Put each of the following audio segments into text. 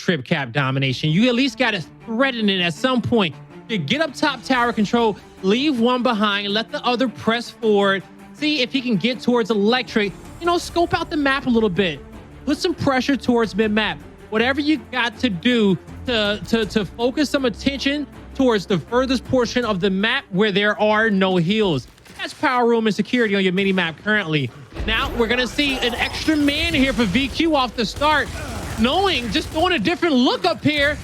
trip cap domination. You at least got to threaten it at some point. You get up top tower control, leave one behind, let the other press forward, see if he can get towards electric, you know, scope out the map a little bit, put some pressure towards mid-map. Whatever you got to do to focus some attention towards the furthest portion of the map where there are no heals. That's power room and security on your mini map currently. Now we're gonna see an extra man here for VQ off the start, knowing, just throwing a different look up here,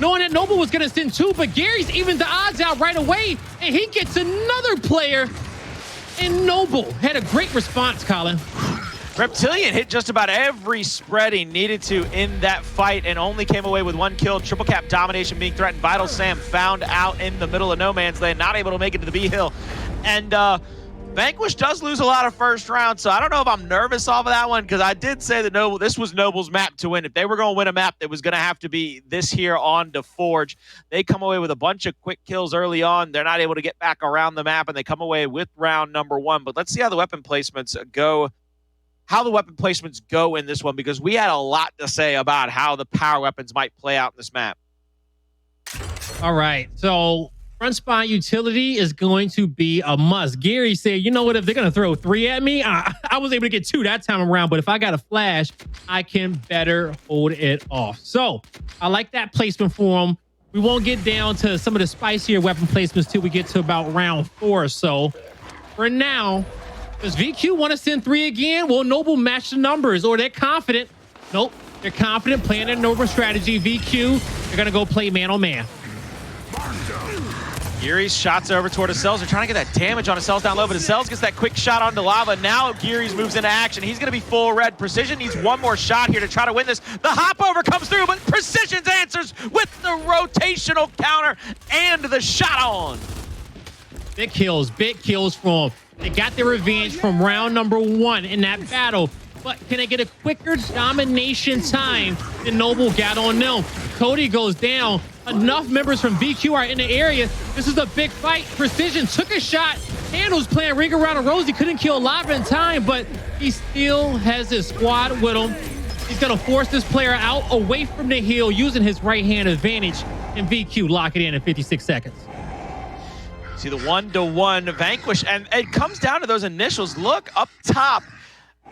knowing that Noble was gonna send two, but Gearries evened the odds out right away, and he gets another player. And Noble had a great response, Colin. Reptilian hit just about every spread he needed to in that fight and only came away with one kill. Triple cap domination being threatened. Vital Sam found out in the middle of no man's land, not able to make it to the B hill. And Vanquish does lose a lot of first rounds, so I don't know if I'm nervous off of that one, because I did say that this was Noble's map to win. If they were going to win a map, it was going to have to be this here on DeForge. They come away with a bunch of quick kills early on. They're not able to get back around the map, and they come away with round number one. But let's see how the weapon placements go. In this one, because we had a lot to say about how the power weapons might play out in this map. All right, so front spine utility is going to be a must. Gary said, you know what, if they're going to throw three at me, I was able to get two that time around, but if I got a flash, I can better hold it off. So I like that placement for him. We won't get down to some of the spicier weapon placements till we get to about round 4 or so. For now, does VQ want to send 3 again? Will Noble match the numbers, or they're confident? Nope, they're confident playing their Noble strategy. VQ, they're going to go play man-on-man. Gearries shots over toward Acells. They're trying to get that damage on Acells down low, but Acells gets that quick shot onto lava. Now Gearries moves into action. He's going to be full red. Precision needs one more shot here to try to win this. The hop over comes through, but Precision's answers with the rotational counter and the shot on. Big kills from them. They got their revenge from round number 1 in that battle, but can they get a quicker domination time than Noble got on them? Toti goes down. Enough members from VQ are in the area. This is a big fight. Precision took a shot. Hndles playing ring around a rose. He couldn't kill Lava in time, but he still has his squad with him. He's going to force this player out away from the hill using his right hand advantage, and VQ lock it in 56 seconds. See the 1-to-1 Vanquish, and it comes down to those initials. Look up top.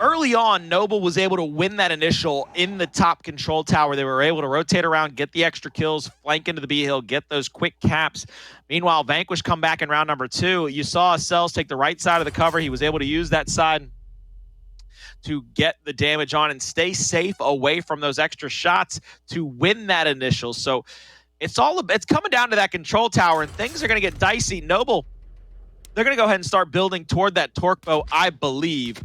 Early on, Noble was able to win that initial in the top control tower. They were able to rotate around, get the extra kills, flank into the B hill, get those quick caps. Meanwhile, Vanquish come back in round number 2. You saw Acells take the right side of the cover. He was able to use that side to get the damage on and stay safe away from those extra shots to win that initial. So it's coming down to that control tower, and things are going to get dicey. Noble, they're going to go ahead and start building toward that torque bow, I believe,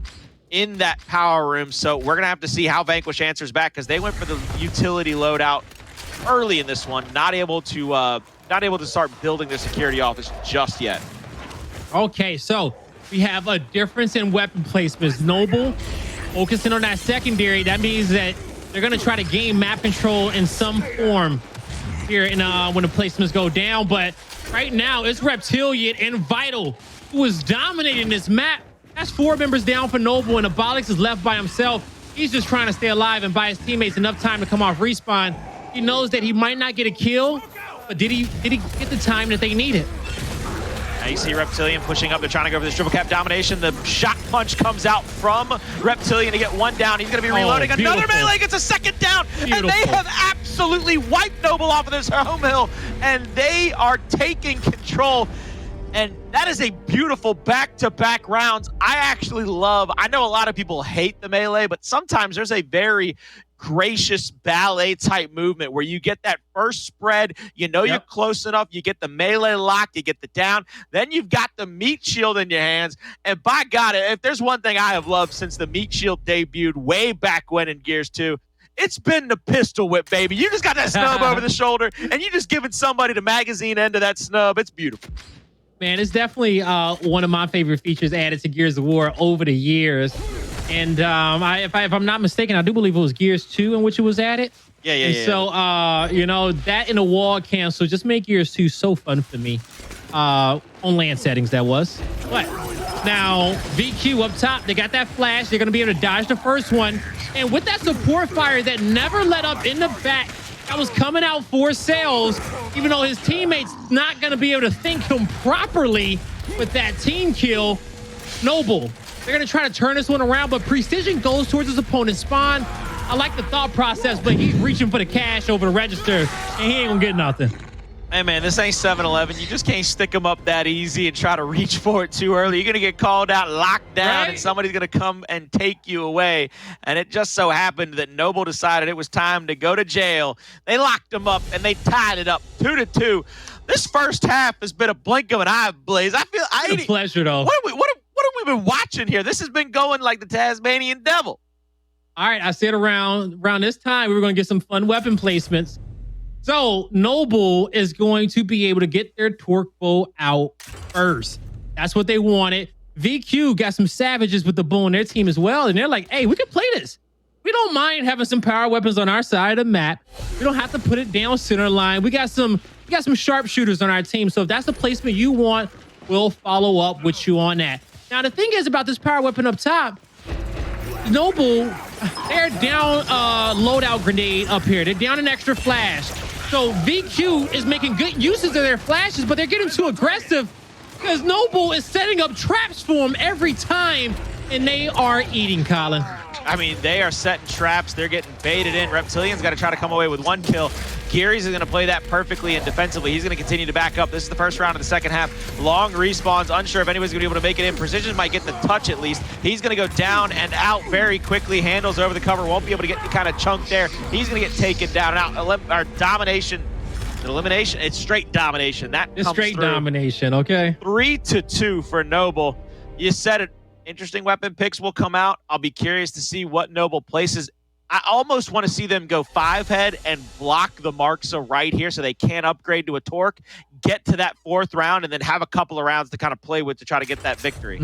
in that power room. So we're going to have to see how Vanquish answers back, because they went for the utility loadout early in this one, not able to start building the security office just yet. Okay, so we have a difference in weapon placements. Noble focusing on that secondary. That means that they're going to try to gain map control in some form here in when the placements go down. But right now it's Reptilian and Vital who is dominating this map. That's 4 members down for Noble, and Abolics is left by himself. He's just trying to stay alive and buy his teammates enough time to come off respawn. He knows that he might not get a kill, but did he get the time that they needed? Now you see Reptilian pushing up. They're trying to go for this triple cap domination. The shot punch comes out from Reptilian to get one down. He's going to be reloading. Another melee gets a second down. Beautiful. And they have absolutely wiped Noble off of this home hill, and they are taking control. And that is a beautiful back-to-back rounds. I know a lot of people hate the melee, but sometimes there's a very gracious ballet type movement where you get that first spread, you're close enough, you get the melee lock, you get the down, then you've got the meat shield in your hands. And by God, if there's one thing I have loved since the meat shield debuted way back when in Gears 2, it's been the pistol whip, baby. You just got that snub over the shoulder, and you just giving somebody the magazine end of that snub. It's beautiful. Man, it's definitely one of my favorite features added to Gears of War over the years. And if I'm not mistaken, I do believe it was Gears 2 in which it was added. Yeah. So, that in the wall cancel just made Gears 2 so fun for me. On land settings, that was. But now, VQ up top, they got that flash. They're going to be able to dodge the first one. And with that support fire that never let up in the back, that was coming out for Acells, even though his teammates not going to be able to think him properly with that team kill. Noble, they're going to try to turn this one around, but Precision goes towards his opponent's spawn. I like the thought process, but he's reaching for the cash over the register, and he ain't going to get nothing. Hey, man, this ain't 7-Eleven. You just can't stick them up that easy and try to reach for it too early. You're going to get called out, locked down, right? And somebody's going to come and take you away. And it just so happened that Noble decided it was time to go to jail. They locked him up, and they tied it up 2-2. This first half has been a blink of an eye, Blaze. It's a pleasure, though. What have we been watching here? This has been going like the Tasmanian devil. All right, I said around this time, we were going to get some fun weapon placements. So Noble is going to be able to get their torque bow out first. That's what they wanted. VQ got some savages with the bow on their team as well. And they're like, hey, we can play this. We don't mind having some power weapons on our side of the map. We don't have to put it down center line. We got some sharpshooters on our team. So if that's the placement you want, we'll follow up with you on that. Now, the thing is about this power weapon up top, Noble, they're down a loadout grenade up here. They're down an extra flash. So VQ is making good uses of their flashes, but they're getting too aggressive because Noble is setting up traps for them every time, and they are eating, Colin. I mean, they are setting traps. They're getting baited in. Reptilian's got to try to come away with one kill. Gearries is going to play that perfectly and defensively. He's going to continue to back up. This is the first round of the second half. Long respawns. Unsure if anybody's going to be able to make it in. Precision might get the touch at least. He's going to go down and out very quickly. Hndles over the cover. Won't be able to get any kind of chunk there. He's going to get taken down and out. Our domination. Elimination. It's straight domination. It's straight domination, okay? 3-2 for Noble. You said it. Interesting weapon picks will come out. I'll be curious to see what Noble places. I almost want to see them go 5-head and block the Marksa right here so they can't upgrade to a Torque, get to that 4th round, and then have a couple of rounds to kind of play with to try to get that victory.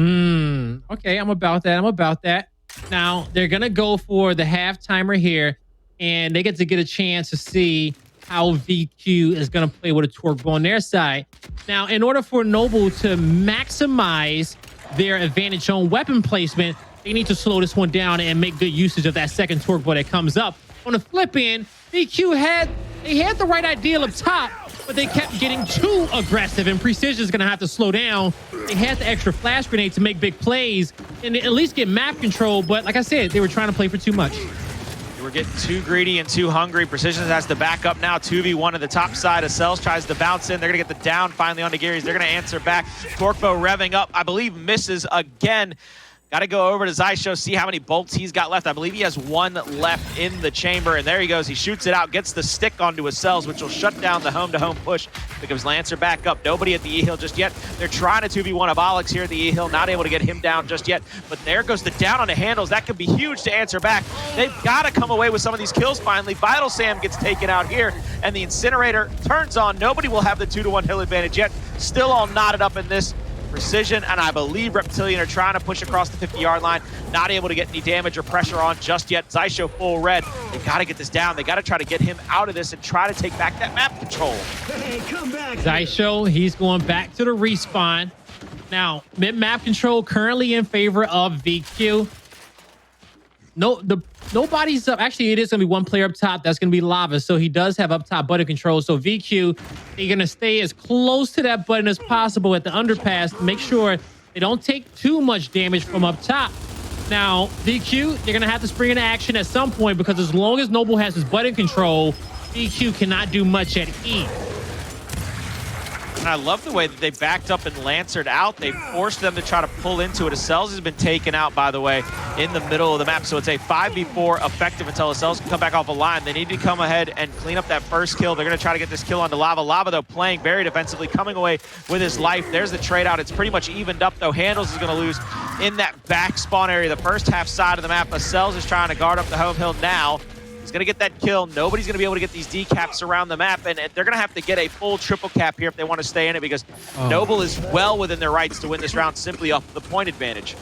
Okay, I'm about that. Now, they're going to go for the half-timer here, and they get a chance to see how VQ is going to play with a Torque bow on their side. Now, in order for Noble to maximize their advantage on weapon placement, they need to slow this one down and make good usage of that second torque bow that comes up. On the flip end, VQ had the right idea up top, but they kept getting too aggressive, and Precision is going to have to slow down. They had the extra flash grenade to make big plays and at least get map control, but like I said, they were trying to play for too much. We're getting too greedy and too hungry. Precision has to back up now. 2v1 at the top side. Acells tries to bounce in. They're going to get the down finally onto Gearries. They're going to answer back. Torquebow revving up. I believe misses again. Got to go over to Xysho, see how many bolts he's got left. I believe he has one left in the chamber, and there he goes. He shoots it out, gets the stick onto Acells, which will shut down the home-to-home push. Becomes Lancer back up. Nobody at the E-Hill just yet. They're trying to 2v1 Abolics here at the E-Hill, not able to get him down just yet. But there goes the down on the Hndles. That could be huge to answer back. They've got to come away with some of these kills finally. Vital Sam gets taken out here, and the Incinerator turns on. Nobody will have the 2-1 hill advantage yet. Still all knotted up in this. Precision and I believe Reptilian are trying to push across the 50-yard line. Not able to get any damage or pressure on just yet. Xysho full red. They got to get this down. They got to try to get him out of this and try to take back that map control. Hey, come back. Xysho, he's going back to the respawn. Now, mid-map control currently in favor of VQ. Nobody's up. Actually, it is going to be one player up top. That's going to be Lava. So he does have up top button control. So VQ, they're going to stay as close to that button as possible at the underpass to make sure they don't take too much damage from up top. Now, VQ, they're going to have to spring into action at some point because as long as Noble has his button control, VQ cannot do much at E. And I love the way that they backed up and Lancered out. They forced them to try to pull into it. Acells has been taken out, by the way, in the middle of the map. So it's a 5v4 effective until Acells can come back off a line. They need to come ahead and clean up that first kill. They're going to try to get this kill onto Lava. Lava, though, playing very defensively, coming away with his life. There's the trade out. It's pretty much evened up, though. Hndles is going to lose in that back spawn area, the first half side of the map. Acells is trying to guard up the home hill now. He's going to get that kill. Nobody's going to be able to get these decaps around the map, and they're going to have to get a full triple cap here if they want to stay in it because Noble is well within their rights to win this round simply off the point advantage.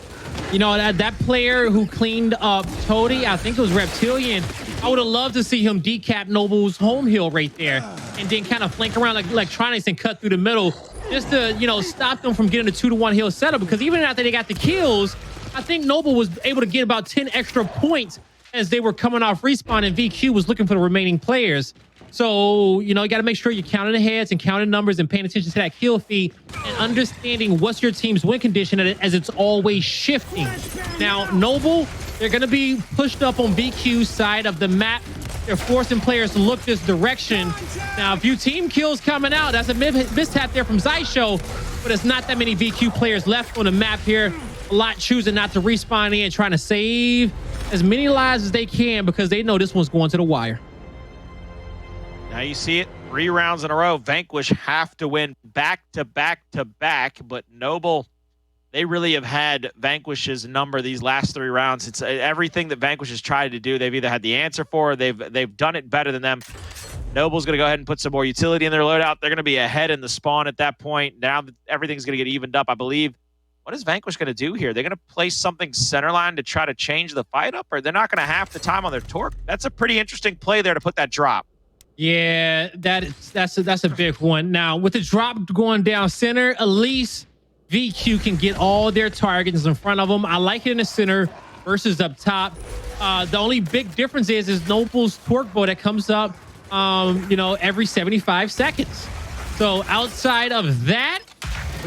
You know, that player who cleaned up Toti, I think it was Reptilian, I would have loved to see him decap Noble's home hill right there and then kind of flank around like electronics and cut through the middle just to, you know, stop them from getting the 2-1 hill setup because even after they got the kills, I think Noble was able to get about 10 extra points as they were coming off respawn and VQ was looking for the remaining players. So, you know, you got to make sure you're counting the heads and counting numbers and paying attention to that kill feed and understanding what's your team's win condition as it's always shifting. Now, Noble, they're going to be pushed up on VQ's side of the map. They're forcing players to look this direction. Now, a few team kills coming out. That's a mishap there from Xysho, but it's not that many VQ players left on the map here. A lot choosing not to respawn in, trying to save as many lives as they can because they know this one's going to the wire. Now you see it, 3 rounds in a row. Vanquish have to win back to back to back, but Noble, they really have had Vanquish's number these last 3 rounds. It's everything that Vanquish has tried to do, they've either had the answer for, or they've done it better than them. Noble's going to go ahead and put some more utility in their loadout. They're going to be ahead in the spawn at that point. Now that everything's going to get evened up, I believe. What is Vanquish going to do here? They're going to place something centerline to try to change the fight up, or they're not going to have the time on their torque? That's a pretty interesting play there to put that drop. Yeah, that's a big one. Now, with the drop going down center, at least VQ can get all their targets in front of them. I like it in the center versus up top. The only big difference is Noble's torque bow that comes up, you know, every 75 seconds. So outside of that,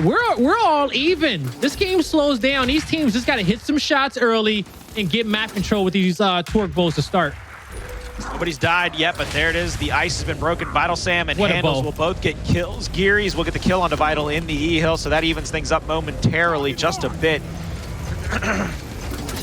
we're all even. This game slows down. These teams just got to hit some shots early and get map control with these torque bows to start. Nobody's died yet, but there it is. The ice has been broken. Vital Sam and Hndles will both get kills. Gearries will get the kill onto Vital in the E-Hill, so that evens things up momentarily just a bit.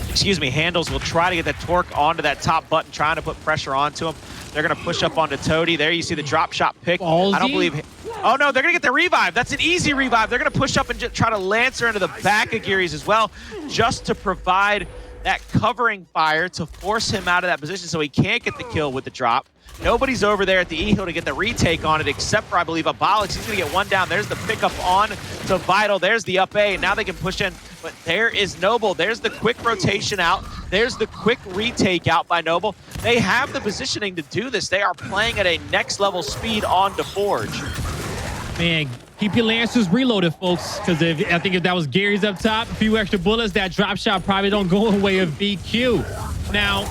Excuse me, Hndles will try to get that torque onto that top button, trying to put pressure onto him. They're going to push up onto Toti. There you see the drop shot pick. Ballsy. I don't believe... Oh, no, they're going to get the revive. That's an easy revive. They're going to push up and just try to Lancer into the back of Gearries as well, just to provide that covering fire to force him out of that position so he can't get the kill with the drop. Nobody's over there at the E-Hill to get the retake on it, except for, I believe, Abolics. He's going to get one down. There's the pickup on to Vital. There's the up A. Now they can push in, but there is Noble. There's the quick rotation out. There's the quick retake out by Noble. They have the positioning to do this. They are playing at a next-level speed on to Forge. Man, keep your Lancers reloaded, folks, because I think if that was Gearries up top, a few extra bullets, that drop shot probably don't go away of VQ. Now,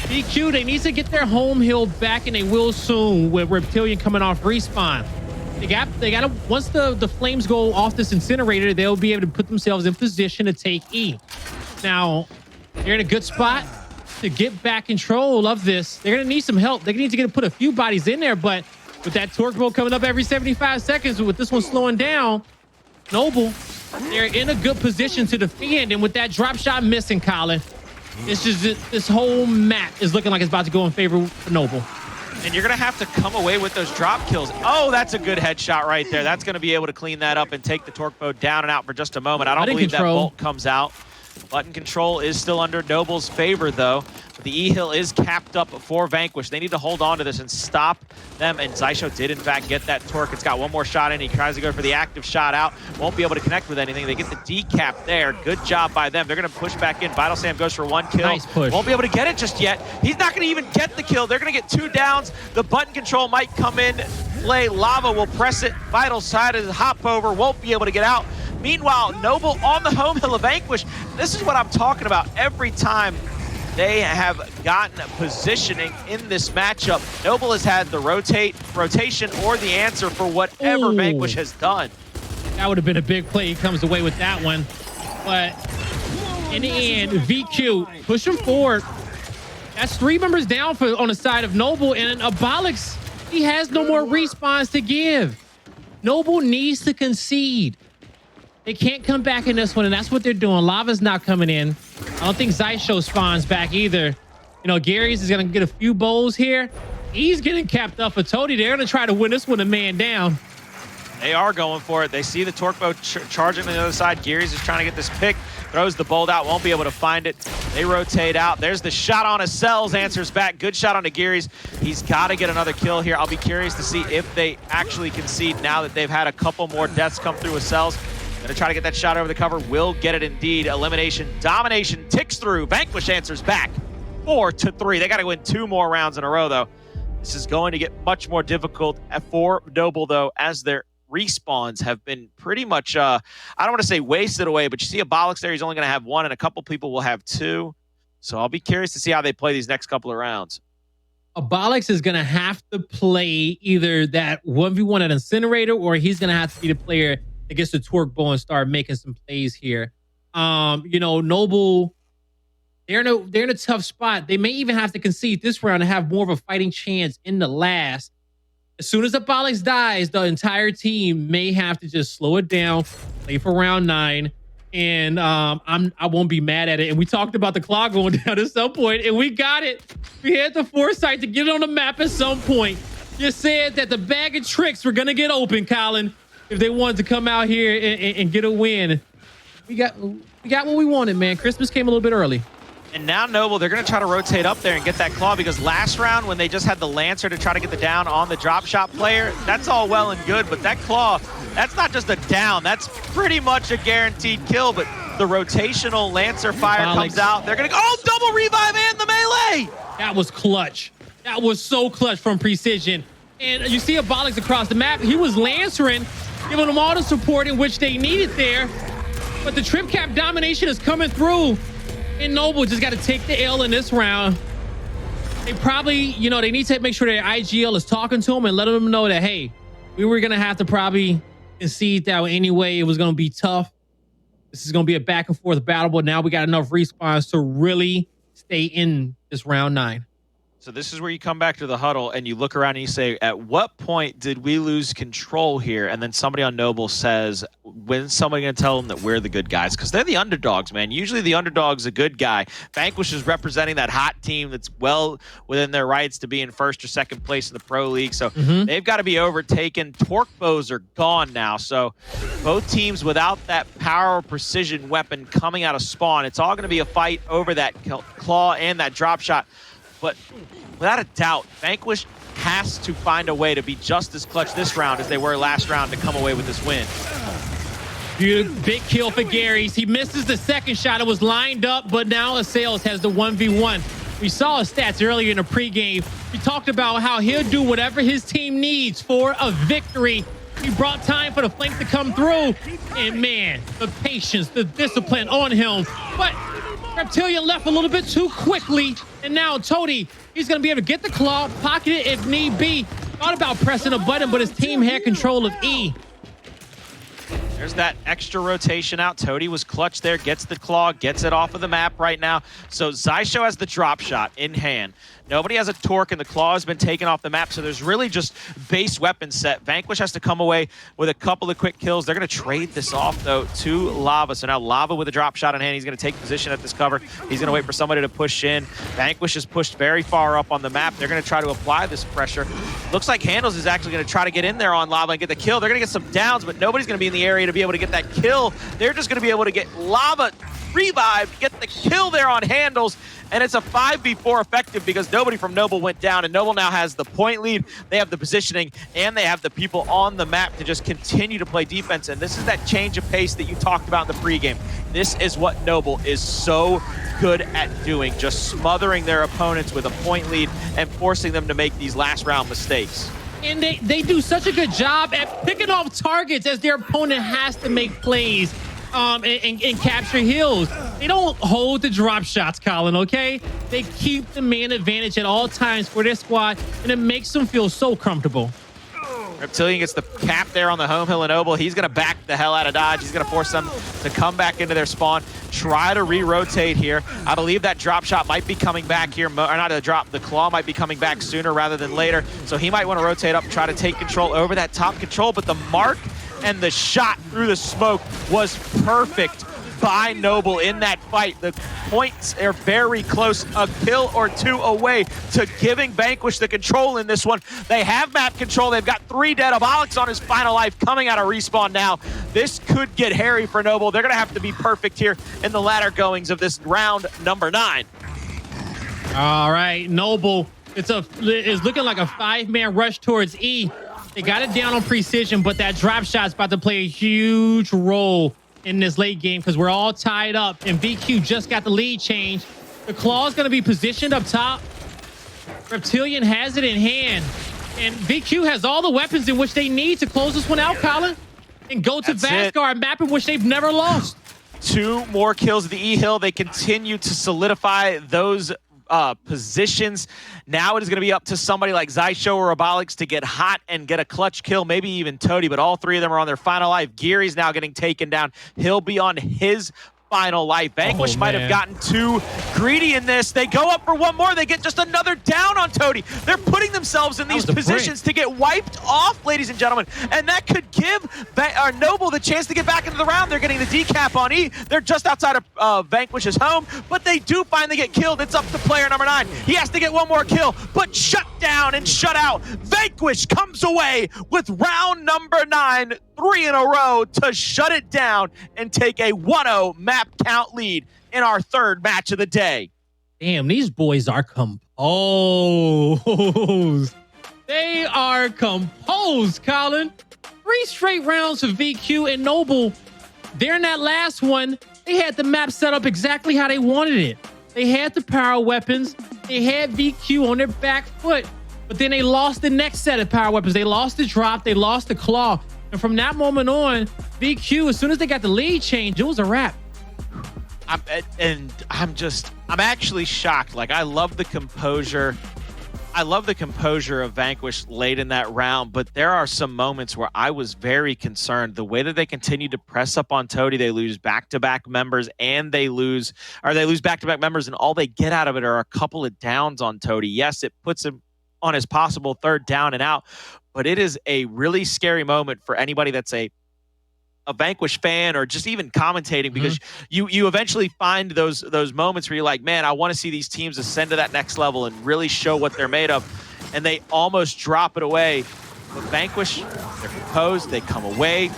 VQ, they need to get their home hill back, and they will soon with Reptilian coming off respawn. They got to, once the flames go off this incinerator, they'll be able to put themselves in position to take E. Now, they're in a good spot to get back control of this. They're going to need some help. They need to put a few bodies in there, but with that torque bow coming up every 75 seconds, with this one slowing down, Noble, they're in a good position to defend. And with that drop shot missing, Colin, it's just this whole map is looking like it's about to go in favor for Noble. And you're going to have to come away with those drop kills. Oh, that's a good headshot right there. That's going to be able to clean that up and take the torque bow down and out for just a moment. I don't believe that bolt comes out. Button control is still under Noble's favor, though. But the E-Hill is capped up for Vanquish. They need to hold on to this and stop them. And Xysho did, in fact, get that torque. It's got one more shot in. He tries to go for the active shot out. Won't be able to connect with anything. They get the decap there. Good job by them. They're going to push back in. Vital Sam goes for one kill. Nice push. Won't be able to get it just yet. He's not going to even get the kill. They're going to get 2 downs. The button control might come in play. Lava will press it. Vital side is hop over. Won't be able to get out. Meanwhile, Noble on the home hill of Vanquish. This is what I'm talking about every time they have gotten positioning in this matchup. Noble has had the rotation or the answer for whatever Vanquish has done. That would have been a big play. He comes away with that one. But in the end, VQ, push him forward. That's 3 members down on the side of Noble, and Abolics, he has no more respawns to give. Noble needs to concede. They can't come back in this one, and that's what they're doing. Lava's not coming in. I don't think Xysho spawns back either. You know, Gearries is going to get a few bowls here. He's getting capped up for Toti. They're going to try to win this one a man down. They are going for it. They see the torque bow charging on the other side. Gearries is trying to get this pick. Throws the bolt out. Won't be able to find it. They rotate out. There's the shot on Acells. Answers back. Good shot on the Gearries. He's got to get another kill here. I'll be curious to see if they actually concede now that they've had a couple more deaths come through Acells. Gonna try to get that shot over the cover. Will get it indeed. Elimination, domination ticks through. Vanquish answers back 4-3. They got to win 2 more rounds in a row, though. This is going to get much more difficult for Noble, though, as their respawns have been pretty much, I don't want to say wasted away, but you see Abolics there. He's only going to have 1, and a couple people will have 2. So I'll be curious to see how they play these next couple of rounds. Abolics is going to have to play either that 1v1 at Incinerator, or he's going to have to be the player that gets the torque bow and start making some plays here. You know, Noble, they're in a tough spot. They may even have to concede this round to have more of a fighting chance in the last. As soon as Abolics dies, the entire team may have to just slow it down, play for round 9. And I won't be mad at it. And we talked about the clock going down at some point, and we got it. We had the foresight to get it on the map at some point. Just said that the bag of tricks were gonna get open, Colin, if they wanted to come out here and get a win. We got what we wanted, man. Christmas came a little bit early. And now Noble, they're going to try to rotate up there and get that claw, because last round when they just had the Lancer to try to get the down on the drop shot player, that's all well and good, but that claw, that's not just a down, that's pretty much a guaranteed kill. But the rotational Lancer fire comes out. They're going to go, oh, double revive and the melee! That was clutch. That was so clutch from Precision. And you see Abolics across the map. He was Lancering, giving them all the support in which they needed there. But the trip cap domination is coming through. And Noble just got to take the L in this round. They probably, you know, they need to make sure that IGL is talking to him and letting them know that, hey, we were going to have to probably concede that anyway. It was going to be tough. This is going to be a back and forth battle, but now we got enough respawns to really stay in this round 9. So this is where you come back to the huddle and you look around and you say, at what point did we lose control here? And then somebody on Noble says, when's somebody going to tell them that we're the good guys? Because they're the underdogs, man. Usually the underdog's a good guy. Vanquish is representing that hot team that's well within their rights to be in first or second place in the Pro League. So they've got to be overtaken. Torque bows are gone now. So both teams without that power precision weapon coming out of spawn, it's all going to be a fight over that claw and that drop shot. But without a doubt, Vanquish has to find a way to be just as clutch this round as they were last round to come away with this win. Big kill for Gearries. He misses the second shot. It was lined up, but now Acells has the 1v1. We saw his stats earlier in the pregame. We talked about how he'll do whatever his team needs for a victory. He brought time for the flank to come through. And man, the patience, the discipline on him. But Reptilian left a little bit too quickly. And now Toti, he's going to be able to get the claw, pocket it if need be. Thought about pressing a button, but his team had control of E. There's that extra rotation out. Toti was clutch there, gets the claw, gets it off of the map right now. So Xysho has the drop shot in hand. Nobody has a torque, and the claw has been taken off the map, so there's really just base weapon set. Vanquish has to come away with a couple of quick kills. They're going to trade this off, though, to Lava. So now Lava with a drop shot in hand. He's going to take position at this cover. He's going to wait for somebody to push in. Vanquish is pushed very far up on the map. They're going to try to apply this pressure. Looks like Hndles is actually going to try to get in there on Lava and get the kill. They're going to get some downs, but nobody's going to be in the area to be able to get that kill. They're just going to be able to get Lava revived, get the kill there on Hndles, and it's a 5v4 effective because nobody from Noble went down, and Noble now has the point lead. They have the positioning, and they have the people on the map to just continue to play defense, and this is that change of pace that you talked about in the pregame. This is what Noble is so good at doing, just smothering their opponents with a point lead and forcing them to make these last round mistakes. And they do such a good job at picking off targets as their opponent has to make plays and capture hills. They don't hold the drop shots, Colin, okay? They keep the man advantage at all times for their squad, and it makes them feel so comfortable. Reptilian gets the cap there on the home hill and Noble. He's going to back the hell out of dodge. He's going to force them to come back into their spawn, try to re-rotate here. I believe that drop shot might be coming back here, or not a drop, the claw might be coming back sooner rather than later. So he might want to rotate up and try to take control over that top control, but the mark and the shot through the smoke was perfect by Noble in that fight. The points are very close, a kill or two away to giving Vanquish the control in this one. They have map control. They've got 3 dead. Abolics on his final life coming out of respawn now. This could get hairy for Noble. They're going to have to be perfect here in the latter goings of this round number 9. All right, Noble, is looking like a 5-man rush towards E. They got it down on precision, but that drop shot's about to play a huge role in this late game because we're all tied up, and VQ just got the lead change. The claw's going to be positioned up top. Reptilian has it in hand, and VQ has all the weapons in which they need to close this one out, Colin, and go to Vasgar, a map in which they've never lost. 2 more kills at the E-Hill. They continue to solidify those positions. Now it is going to be up to somebody like Xysho or Abolics to get hot and get a clutch kill, maybe even Toti, but all three of them are on their final life. Gearries now getting taken down. He'll be on his final life. Vanquish might have gotten too greedy in this. They go up for one more. They get just another down on Toti. They're putting themselves in these positions to get wiped off, ladies and gentlemen, and that could give Noble the chance to get back into the round. They're getting the decap on E. They're just outside of Vanquish's home, but they do finally get killed. It's up to player number 9. He has to get one more kill, but shut down and shut out. Vanquish comes away with round number 9, 3 in a row to shut it down and take a 1-0 map count lead in our third match of the day. Damn, these boys are composed. They are composed, Colin. 3 straight rounds for VQ and Noble. There in that last one, they had the map set up exactly how they wanted it. They had the power weapons. They had VQ on their back foot. But then they lost the next set of power weapons. They lost the drop. They lost the claw. And from that moment on, VQ, as soon as they got the lead change, it was a wrap. I'm actually shocked. Like, I love the composure. I love the composure of Vanquish late in that round, but there are some moments where I was very concerned. The way that they continue to press up on Toti, they lose back-to-back members, and they lose back-to-back members, and all they get out of it are a couple of downs on Toti. Yes, it puts him on his possible third down and out, but it is a really scary moment for anybody that's a Vanquish fan or just even commentating, because you eventually find those moments where you're like, man, I want to see these teams ascend to that next level and really show what they're made of, and they almost drop it away. But Vanquish, they're composed, they come away.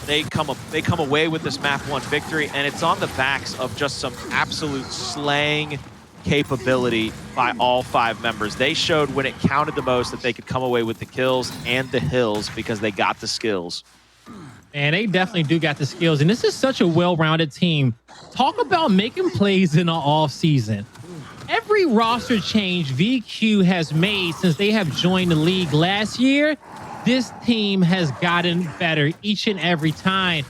They come away with this map 1 victory, and it's on the backs of just some absolute slaying capability by all 5 members. They showed when it counted the most that they could come away with the kills and the hills because they got the skills. And they definitely do got the skills. And this is such a well-rounded team. Talk about making plays in the off-season. Every roster change VQ has made since they have joined the league last year, this team has gotten better each and every time.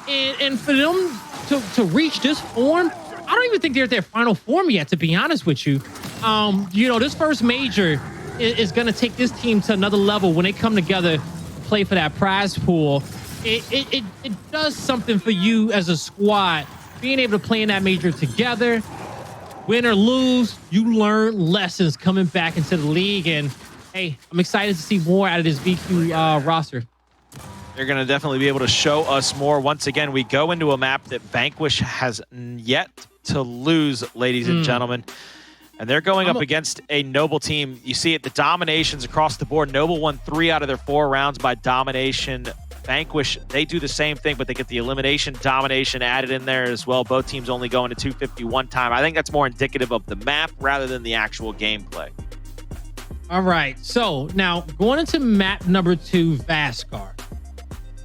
And for them to reach this form, I don't even think they're at their final form yet, to be honest with you. This first major is going to take this team to another level when they come together to play for that prize pool. It does something for you as a squad, being able to play in that major together. Win or lose, you learn lessons coming back into the league. And hey, I'm excited to see more out of this VQ roster. They're going to definitely be able to show us more. Once again, we go into a map that Vanquish has yet to lose, ladies and gentlemen. And they're going up against a Noble team. You see it, the dominations across the board. Noble won 3 out of their 4 rounds by domination. Vanquish, they do the same thing, but they get the elimination domination added in there as well. Both teams only going to 251 time. I think that's more indicative of the map rather than the actual gameplay. All right, so now going into map number 2, Vasgar.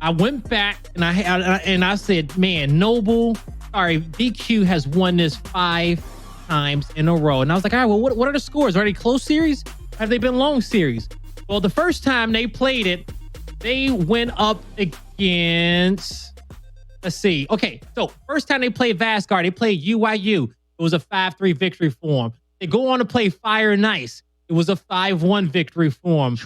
I went back and I said, man, VQ has won this 5 times in a row. And I was like, all right, well, what are the scores? Are they close series? Have they been long series? Well, the first time they played it, they went up against, let's see. Okay, so first time they played Vasgar, they played UYU. It was a 5-3 victory for them. They go on to play Fire and Ice. It was a 5-1 victory for them.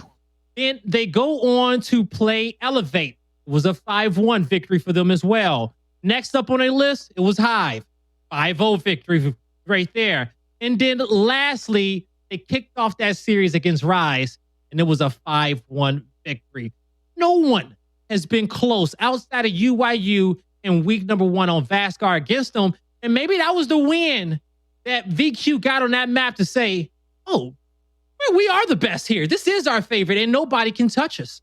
Then they go on to play Elevate. It was a 5-1 victory for them as well. Next up on their list, it was Hive. 5-0 victory right there. And then lastly, they kicked off that series against Rise, and it was a 5-1 victory. No one has been close outside of UYU in week number 1 on Vasgar against them. And maybe that was the win that VQ got on that map to say, oh, we are the best here. This is our favorite, and nobody can touch us.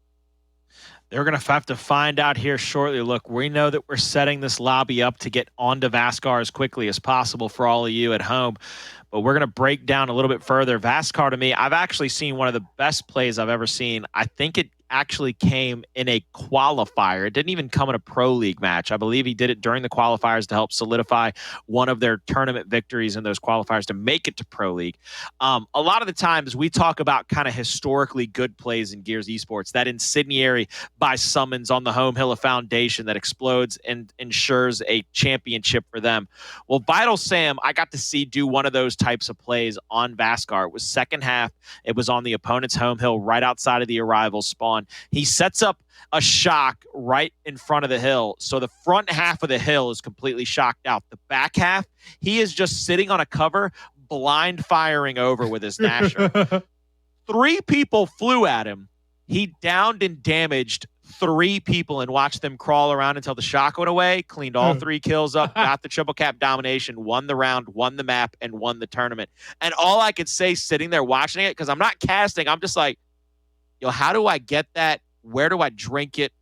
They're going to have to find out here shortly. Look, we know that we're setting this lobby up to get onto Vasgar as quickly as possible for all of you at home. But we're going to break down a little bit further. Vasgar, to me, I've actually seen one of the best plays I've ever seen. I think actually came in a qualifier. It didn't even come in a Pro League match. I believe he did it during the qualifiers to help solidify one of their tournament victories in those qualifiers to make it to Pro League. A lot of the times we talk about kind of historically good plays in Gears Esports, that incendiary by summons on the home hill of Foundation that explodes and ensures a championship for them. Well, Vital Sam, I got to see do one of those types of plays on Vasgar. It was second half. It was on the opponent's home hill right outside of the arrival spawn. He sets up a shock right in front of the hill. So the front half of the hill is completely shocked out. The back half, he is just sitting on a cover, blind firing over with his Nasher. 3 people flew at him. He downed and damaged 3 people and watched them crawl around until the shock went away, cleaned all 3 kills up, got the triple cap domination, won the round, won the map, and won the tournament. And all I could say sitting there watching it, because I'm not casting, I'm just like, yo, how do I get that? Where do I drink it?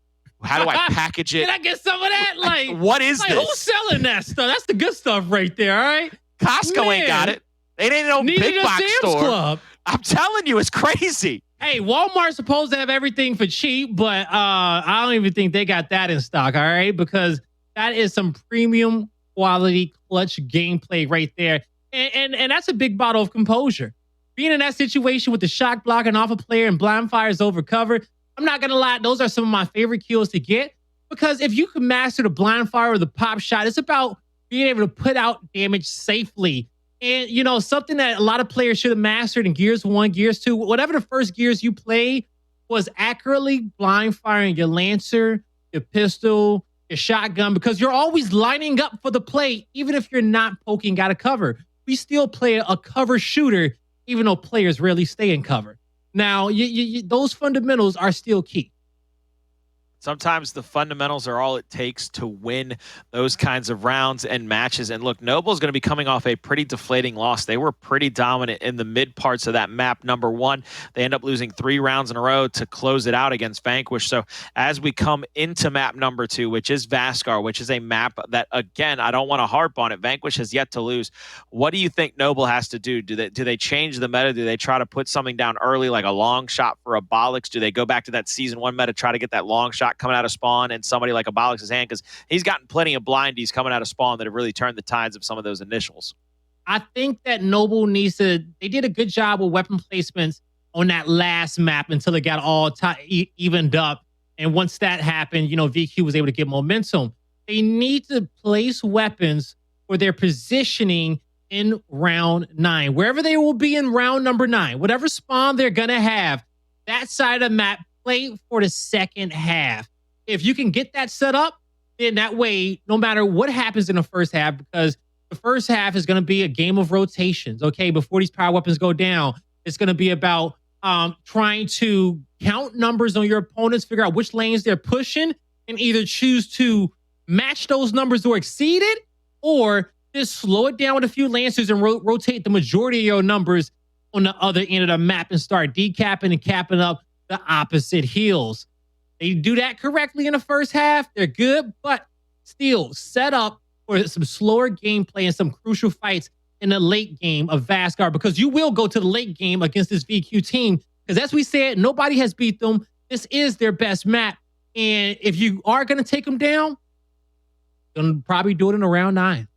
How do I package it? Can I get some of that? Like, what is this? Who's selling that stuff? That's the good stuff right there, all right? Costco ain't got it. They ain't no big box store. Club. I'm telling you, it's crazy. Hey, Walmart's supposed to have everything for cheap, but I don't even think they got that in stock, all right? Because that is some premium quality clutch gameplay right there. And that's a big bottle of composure. Being in that situation with the shock blocking off a player and blind fires over cover, I'm not going to lie, those are some of my favorite kills to get. Because if you can master the blind fire or the pop shot, it's about being able to put out damage safely. And, you know, something that a lot of players should have mastered in Gears 1, Gears 2, whatever the first Gears you played, was accurately blind firing your Lancer, your pistol, your shotgun, because you're always lining up for the play, even if you're not poking out of cover. We still play a cover shooter, even though players rarely stay in cover. Now, those fundamentals are still key. Sometimes the fundamentals are all it takes to win those kinds of rounds and matches. And look, Noble's going to be coming off a pretty deflating loss. They were pretty dominant in the mid parts of that map. Number 1, they end up losing 3 rounds in a row to close it out against Vanquish. So as we come into map number 2, which is Vasgar, which is a map that, again, I don't want to harp on it. Vanquish has yet to lose. What do you think Noble has to do? Do they change the meta? Do they try to put something down early, like a long shot for Abolics? Do they go back to that Season 1 meta, try to get that long shot coming out of spawn and somebody like Abolics' hand, because he's gotten plenty of blindies coming out of spawn that have really turned the tides of some of those initials? I think that Noble needs to, they did a good job with weapon placements on that last map until it got all evened up. And once that happened, you know, VQ was able to get momentum. They need to place weapons for their positioning in round 9, wherever they will be in round number 9, whatever spawn they're going to have, that side of the map, play for the second half. If you can get that set up, then that way, no matter what happens in the first half, because the first half is going to be a game of rotations, okay? Before these power weapons go down, it's going to be about trying to count numbers on your opponents, figure out which lanes they're pushing, and either choose to match those numbers or exceed it, or just slow it down with a few Lancers and rotate the majority of your numbers on the other end of the map and start decapping and capping up the opposite heals. They do that correctly in the first half, they're good, but still set up for some slower gameplay and some crucial fights in the late game of Vasgar, because you will go to the late game against this VQ team, because as we said, nobody has beat them. This is their best map. And if you are going to take them down, you're going to probably do it in round 9.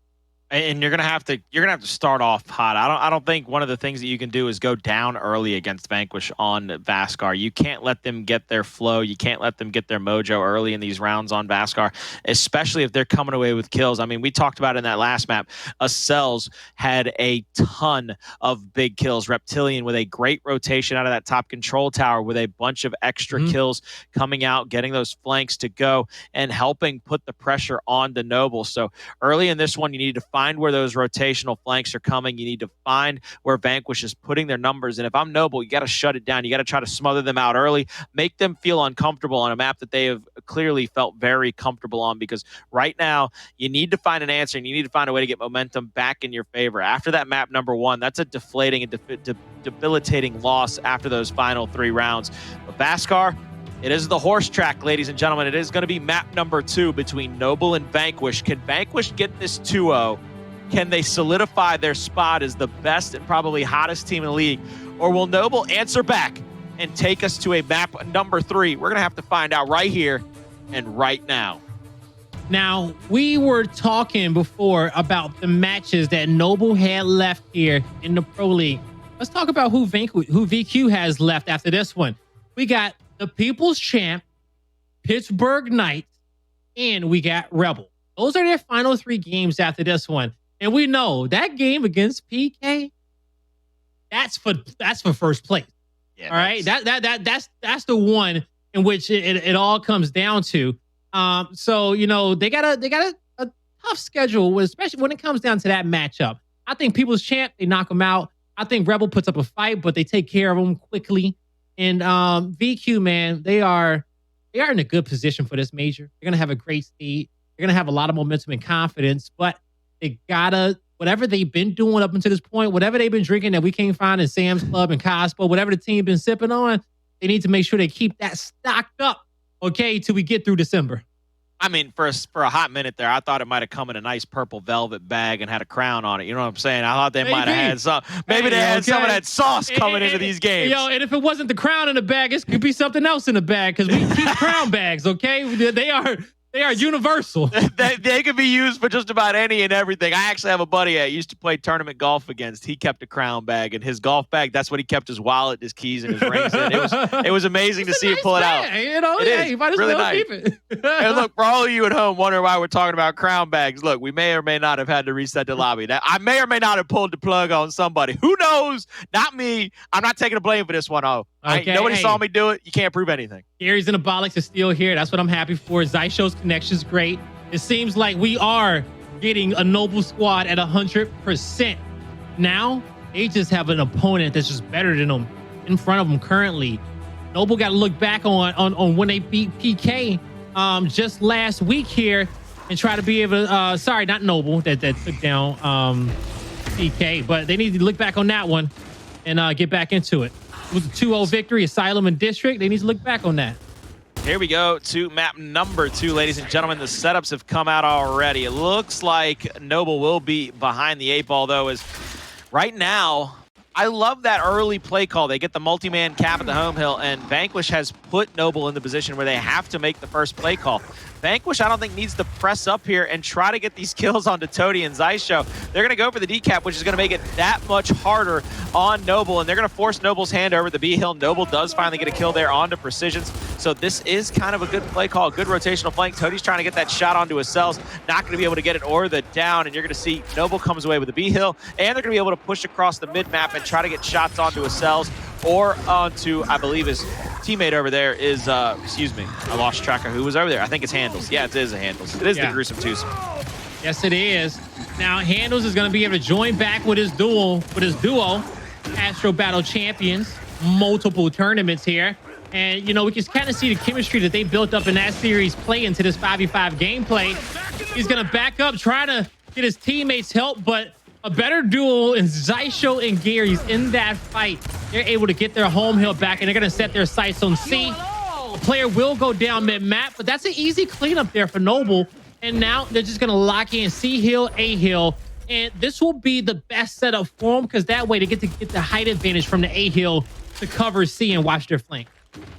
And you're gonna have to start off hot. I don't think one of the things that you can do is go down early against Vanquish on Vasgar. You can't let them get their flow. You can't let them get their mojo early in these rounds on Vasgar, especially if they're coming away with kills. I mean, we talked about in that last map, Acells had a ton of big kills. Reptilian with a great rotation out of that top control tower with a bunch of extra kills coming out, getting those flanks to go and helping put the pressure on the Noble. So early in this one, you need to find where those rotational flanks are coming. You need to find where Vanquish is putting their numbers. And if I'm Noble, you got to shut it down. You got to try to smother them out early, make them feel uncomfortable on a map that they have clearly felt very comfortable on, because right now you need to find an answer and you need to find a way to get momentum back in your favor. After that map number 1, that's a deflating and debilitating loss after those final 3 rounds. But Vasgar, it is the horse track, ladies and gentlemen. It is going to be map number 2 between Noble and Vanquish. Can Vanquish get this 2-0? Can they solidify their spot as the best and probably hottest team in the league? Or will Noble answer back and take us to a map number 3? We're going to have to find out right here and right now. Now, we were talking before about the matches that Noble had left here in the Pro League. Let's talk about who VQ has left after this one. We got the People's Champ, Pittsburgh Knights, and we got Rebel. Those are their final 3 games after this one. And we know that game against PK, that's for first place. Yeah, all right. That's the one in which it all comes down to. So, you know, they got a tough schedule, especially when it comes down to that matchup. I think People's Champ, they knock them out. I think Rebel puts up a fight, but they take care of them quickly. And VQ, man, they are in a good position for this major. They're going to have a great speed. They're going to have a lot of momentum and confidence, but they gotta, whatever they've been doing up until this point, whatever they've been drinking that we can't find in Sam's Club and Cospo, whatever the team been sipping on, they need to make sure they keep that stocked up, okay, till we get through December. I mean, for a hot minute there, I thought it might have come in a nice purple velvet bag and had a crown on it. You know what I'm saying? I thought they might have had some. Maybe they had some of that sauce coming into these games. Yo, and if it wasn't the crown in the bag, it could be something else in the bag because we keep crown bags, okay? They are universal. they could be used for just about any and everything. I actually have a buddy I used to play tournament golf against. He kept a crown bag, and his golf bag, that's what he kept his wallet, his keys, and his rings in. It was amazing to see him pull it out. You know, you might as really well nice. keep it. And look, for all of you at home wondering why we're talking about crown bags, look, we may or may not have had to reset the lobby. I may or may not have pulled the plug on somebody. Who knows? Not me. I'm not taking the blame for this one. Nobody saw me do it. You can't prove anything. Gearries and Abolics is still here. That's what I'm happy for. Xysho's connection's great. It seems like we are getting a Noble squad at 100%. Now, they just have an opponent that's just better than them in front of them currently. Noble got to look back on when they beat PK just last week here and try to be able to, sorry, not Noble that took down PK, but they need to look back on that one and get back into it. It was a 2-0 victory, Asylum and District. They need to look back on that. Here we go to map number 2, ladies and gentlemen. The setups have come out already. It looks like Noble will be behind the 8 ball, though, as right now, I love that early play call. They get the multi-man cap at the home hill, and Vanquish has put Noble in the position where they have to make the first play call. Vanquish, I don't think, needs to press up here and try to get these kills onto Toti and Xysho. They're going to go for the decap, which is going to make it that much harder on Noble, and they're going to force Noble's hand over the B hill. Noble does finally get a kill there onto Precisions, so this is kind of a good play call, good rotational flank. Toti's trying to get that shot onto Acells, not going to be able to get it or the down, and you're going to see Noble comes away with the B hill, and they're going to be able to push across the mid-map and try to get shots onto Acells or onto, I believe his teammate over there is, excuse me, I lost track of who was over there. I think it's Hndles. Yeah, it is a Hndles. It is the gruesome twosome. Yes, it is. Now, Hndles is going to be able to join back with his duo, Astro Battle Champions, multiple tournaments here. And, you know, we can kind of see the chemistry that they built up in that series play into this 5v5 gameplay. He's going to back up, try to get his teammates help, but a better duel in Xysho and Gearries in that fight. They're able to get their home hill back, and they're going to set their sights on C. The player will go down mid-map, but that's an easy cleanup there for Noble. And now they're just going to lock in C hill, A hill. And this will be the best setup for them because that way they get to get the height advantage from the A hill to cover C and watch their flank.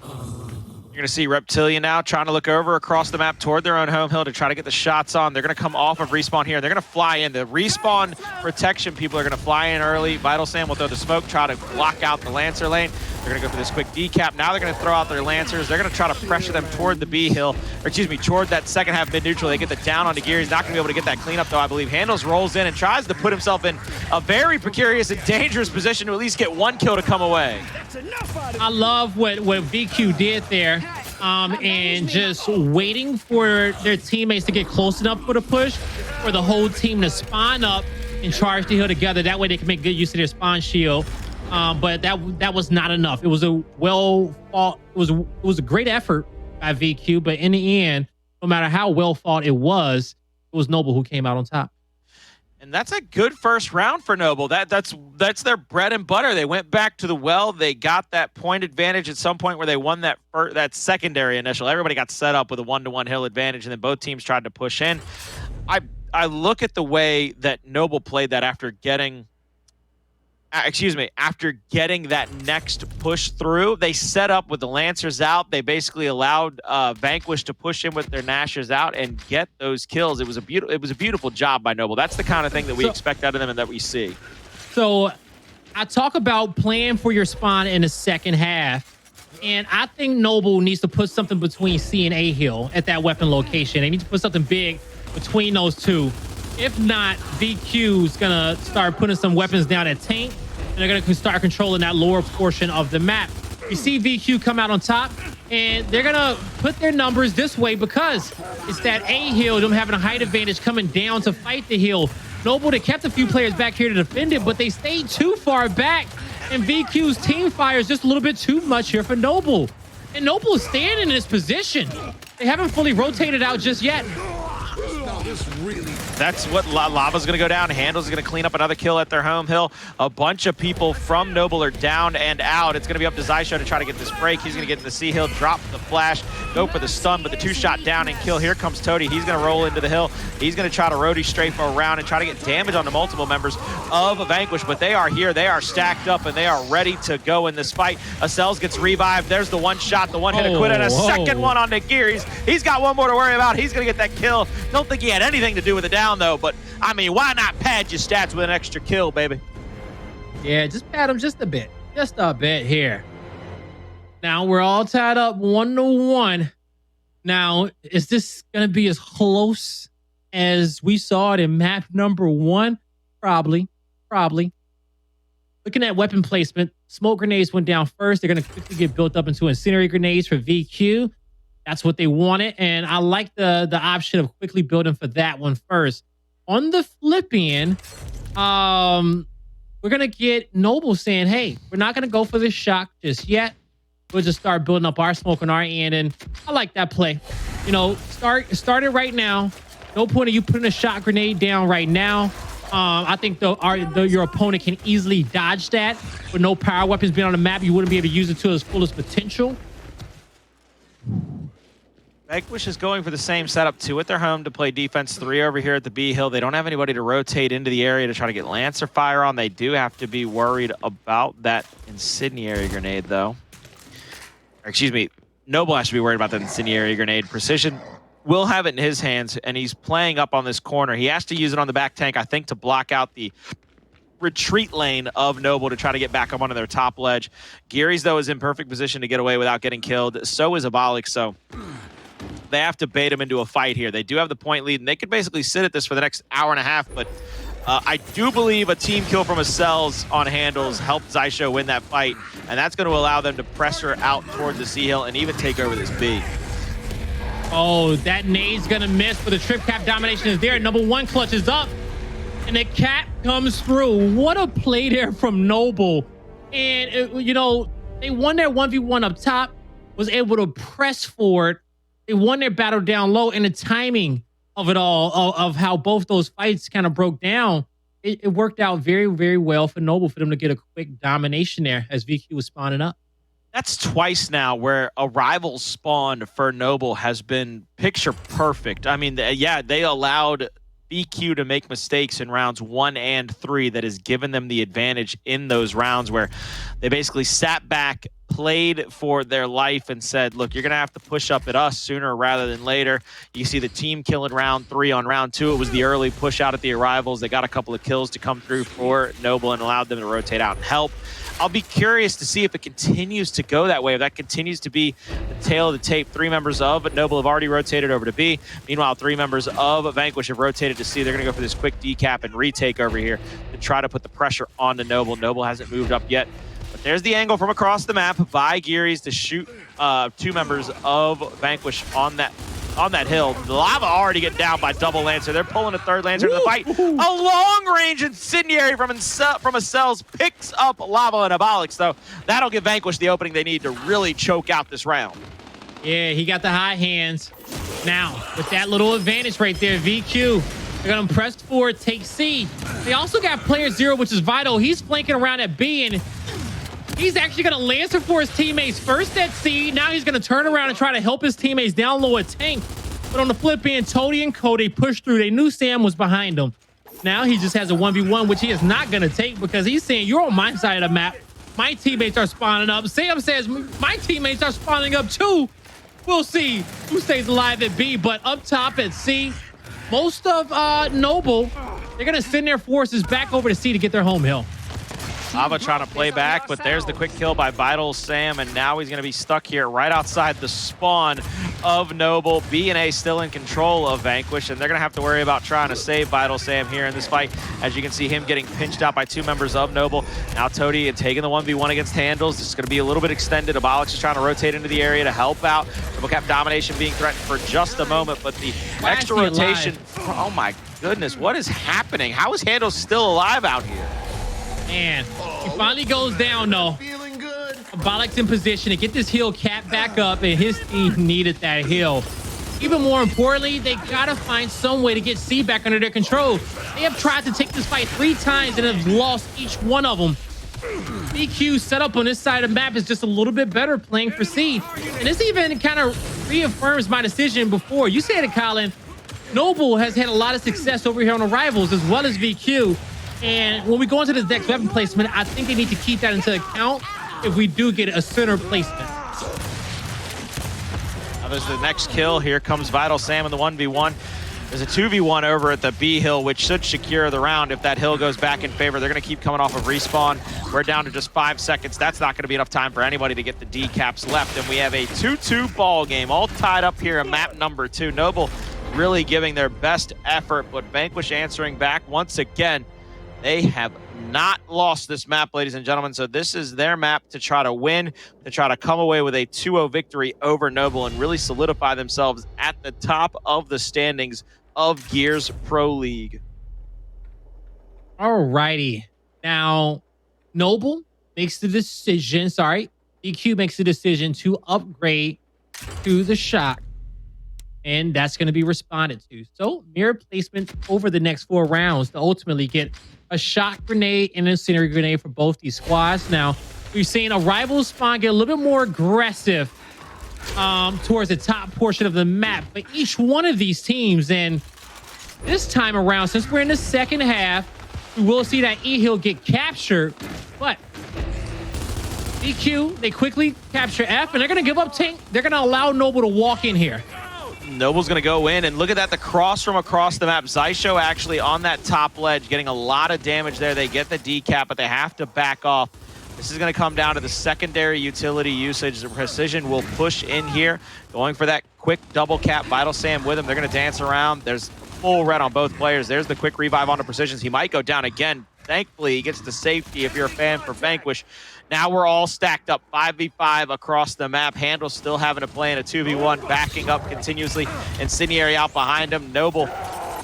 You're going to see Reptilian now trying to look over across the map toward their own home hill to try to get the shots on. They're going to come off of respawn here. They're going to fly in. The respawn protection people are going to fly in early. Vital Sam will throw the smoke, try to block out the Lancer lane. They're going to go for this quick decap. Now they're going to throw out their Lancers. They're going to try to pressure them toward the B hill, or excuse me, toward that second half mid-neutral. They get the down onto Gearries. Not going to be able to get that cleanup, though, I believe. Hndles rolls in and tries to put himself in a very precarious and dangerous position to at least get one kill to come away. I love what VQ did there. And just waiting for their teammates to get close enough for the push, for the whole team to spawn up and charge the hill together. That way they can make good use of their spawn shield. But that was not enough. It was a well fought. It was a great effort by VQ. But in the end, no matter how well fought it was Noble who came out on top. And that's a good first round for Noble. That's their bread and butter. They went back to the well. They got that point advantage at some point where they won that secondary initial. Everybody got set up with a 1-to-1 hill advantage, and then both teams tried to push in. I look at the way that Noble played that after getting after getting that next push through, they set up with the Lancers out. They basically allowed Vanquish to push in with their Nashers out and get those kills. It was a beautiful job by Noble. That's the kind of thing that we expect out of them and that we see. So I talk about playing for your spawn in the second half. And I think Noble needs to put something between C and A hill at that weapon location. They need to put something big between those two. If not, VQ's gonna start putting some weapons down at tank, and they're gonna start controlling that lower portion of the map. You see VQ come out on top, and they're gonna put their numbers this way because it's that A hill, them having a height advantage coming down to fight the hill. Noble, they kept a few players back here to defend it, but they stayed too far back, and VQ's team fire is just a little bit too much here for Noble. And Noble is standing in this position. They haven't fully rotated out just yet. That's what Lava's going to go down. Hndles is going to clean up another kill at their home hill. A bunch of people from Noble are down and out. It's going to be up to Xysho to try to get this break. He's going to get in the C hill, drop the flash, go for the stun, but the two-shot down and kill. Here comes Toti. He's going to roll into the hill. He's going to try to roadie strafe around and try to get damage on the multiple members of Vanquish, but they are here. They are stacked up, and they are ready to go in this fight. Acells gets revived. There's the one shot, the one hit to quit, and a second one on the Gearries. He's got one more to worry about. He's going to get that kill. Don't think he had anything to do with the down, though, but I mean, why not pad your stats with an extra kill, baby? Yeah, just pad them just a bit here. Now we're all tied up 1-1. Now, is this going to be as close as we saw it in map number 1? Probably. Looking at weapon placement, smoke grenades went down first. They're going to quickly get built up into incendiary grenades for VQ. That's what they wanted, and I like the option of quickly building for that one first. On the flip end, we're going to get Noble saying, hey, we're not going to go for this shock just yet. We'll just start building up our smoke on our end, and I like that play. You know, start it right now. No point of you putting a shot grenade down right now. I think your opponent can easily dodge that. With no power weapons being on the map, you wouldn't be able to use it to its fullest potential. Vanquish is going for the same setup, 2 at their home to play defense, 3 over here at the B hill. They don't have anybody to rotate into the area to try to get Lancer fire on. They do have to be worried about that incendiary grenade, though. Or, excuse me, Noble has to be worried about that incendiary grenade. Precision will have it in his hands, and he's playing up on this corner. He has to use it on the back tank, I think, to block out the retreat lane of Noble to try to get back up onto their top ledge. Gearries, though, is in perfect position to get away without getting killed. So is Abolics, so they have to bait him into a fight here. They do have the point lead, and they could basically sit at this for the next hour and a half, but I do believe a team kill from Acells on Hndles helped Xysho win that fight, and that's going to allow them to press her out towards the C hill and even take over this B. Oh, that nade's going to miss, but the trip cap domination is there. Number 1 clutches up, and the cap comes through. What a play there from Noble. And, you know, they won their 1v1 up top, was able to press forward. They won their battle down low, and the timing of it all, of how both those fights kind of broke down, it worked out very, very well for Noble for them to get a quick domination there as VQ was spawning up. That's twice now where a rival spawn for Noble has been picture perfect. I mean, yeah, they allowed VQ to make mistakes in rounds 1 and 3 that has given them the advantage in those rounds where they basically sat back, played for their life, and said, look, you're going to have to push up at us sooner rather than later. You see the team killing round 3. On round 2, it was the early push out at the arrivals. They got a couple of kills to come through for Noble and allowed them to rotate out and help. I'll be curious to see if it continues to go that way, if that continues to be the tail of the tape. 3 members of Noble have already rotated over to B. Meanwhile, 3 members of Vanquish have rotated to C. They're going to go for this quick decap and retake over here to try to put the pressure onto Noble. Noble hasn't moved up yet. But there's the angle from across the map by Gearries to shoot 2 members of Vanquish on that hill. Lava already getting down by double Lancer. They're pulling a 3rd Lancer in the fight. A long-range incendiary from Acells picks up Lava and Abolics, though. That'll give Vanquish the opening they need to really choke out this round. Yeah, he got the high hands. Now, with that little advantage right there, VQ, they're going to press forward, take C. They also got player 0, which is vital. He's flanking around at B, and he's actually going to Lancer for his teammates first at C. Now he's going to turn around and try to help his teammates down low at tank. But on the flip end, Toti and Cody pushed through. They knew Sam was behind them. Now he just has a 1v1, which he is not going to take because he's saying, you're on my side of the map. My teammates are spawning up. Sam says, my teammates are spawning up too. We'll see who stays alive at B, but up top at C, most of Noble, they're going to send their forces back over to C to get their home hill. Lava trying to play back, but there's the quick kill by Vital Sam, and now he's going to be stuck here right outside the spawn of Noble. B and A still in control of Vanquish, and they're going to have to worry about trying to save Vital Sam here in this fight. As you can see him getting pinched out by 2 members of Noble. Now Toti taking the 1v1 against Hndles. This is going to be a little bit extended. Abolics is trying to rotate into the area to help out. Triple cap domination being threatened for just a moment, but the extra rotation. Oh my goodness, what is happening? How is Hndles still alive out here? Man, he finally goes down though. Abolics in position to get this hill cap back up, and his team needed that hill. Even more importantly, they gotta find some way to get C back under their control. They have tried to take this fight 3 times and have lost each one of them. BQ setup on this side of the map is just a little bit better playing for C. And this even kind of reaffirms my decision before. You said it, Colin. Noble has had a lot of success over here on Arrivals as well as VQ. And when we go into this next weapon placement, I think they need to keep that into account if we do get a center placement. Now there's the next kill. Here comes Vital Sam in the 1v1. There's a 2v1 over at the B hill, which should secure the round if that hill goes back in favor. They're going to keep coming off of respawn. We're down to just 5 seconds. That's not going to be enough time for anybody to get the D caps left. And we have a 2-2 ball game, all tied up here in map number 2. Noble really giving their best effort, but Vanquish answering back once again. They have not lost this map, ladies and gentlemen, so this is their map to try to win, to try to come away with a 2-0 victory over Noble and really solidify themselves at the top of the standings of Gears Pro League. All righty. Now, Noble makes the decision, DQ makes the decision to upgrade to the Shock, and that's going to be responded to. So, mirror placement over the next 4 rounds to ultimately get a shock grenade and an incendiary grenade for both these squads. Now, we've seen a rival spawn get a little bit more aggressive towards the top portion of the map, but each one of these teams, and this time around, since we're in the second half, we will see that E-Hill get captured, but DQ, they quickly capture F, and they're going to give up tank. They're going to allow Noble to walk in here. Noble's going to go in, and look at that, the cross from across the map. Xysho actually on that top ledge, getting a lot of damage there. They get the decap, but they have to back off. This is going to come down to the secondary utility usage. The Precision will push in here, going for that quick double cap. Vital Sam with him. They're going to dance around. There's full red on both players. There's the quick revive onto Precisions. He might go down again. Thankfully, he gets the safety if you're a fan for Vanquish. Now we're all stacked up 5v5 across the map. Hndles still having to play in a 2v1, backing up continuously. Incendiary out behind him. Noble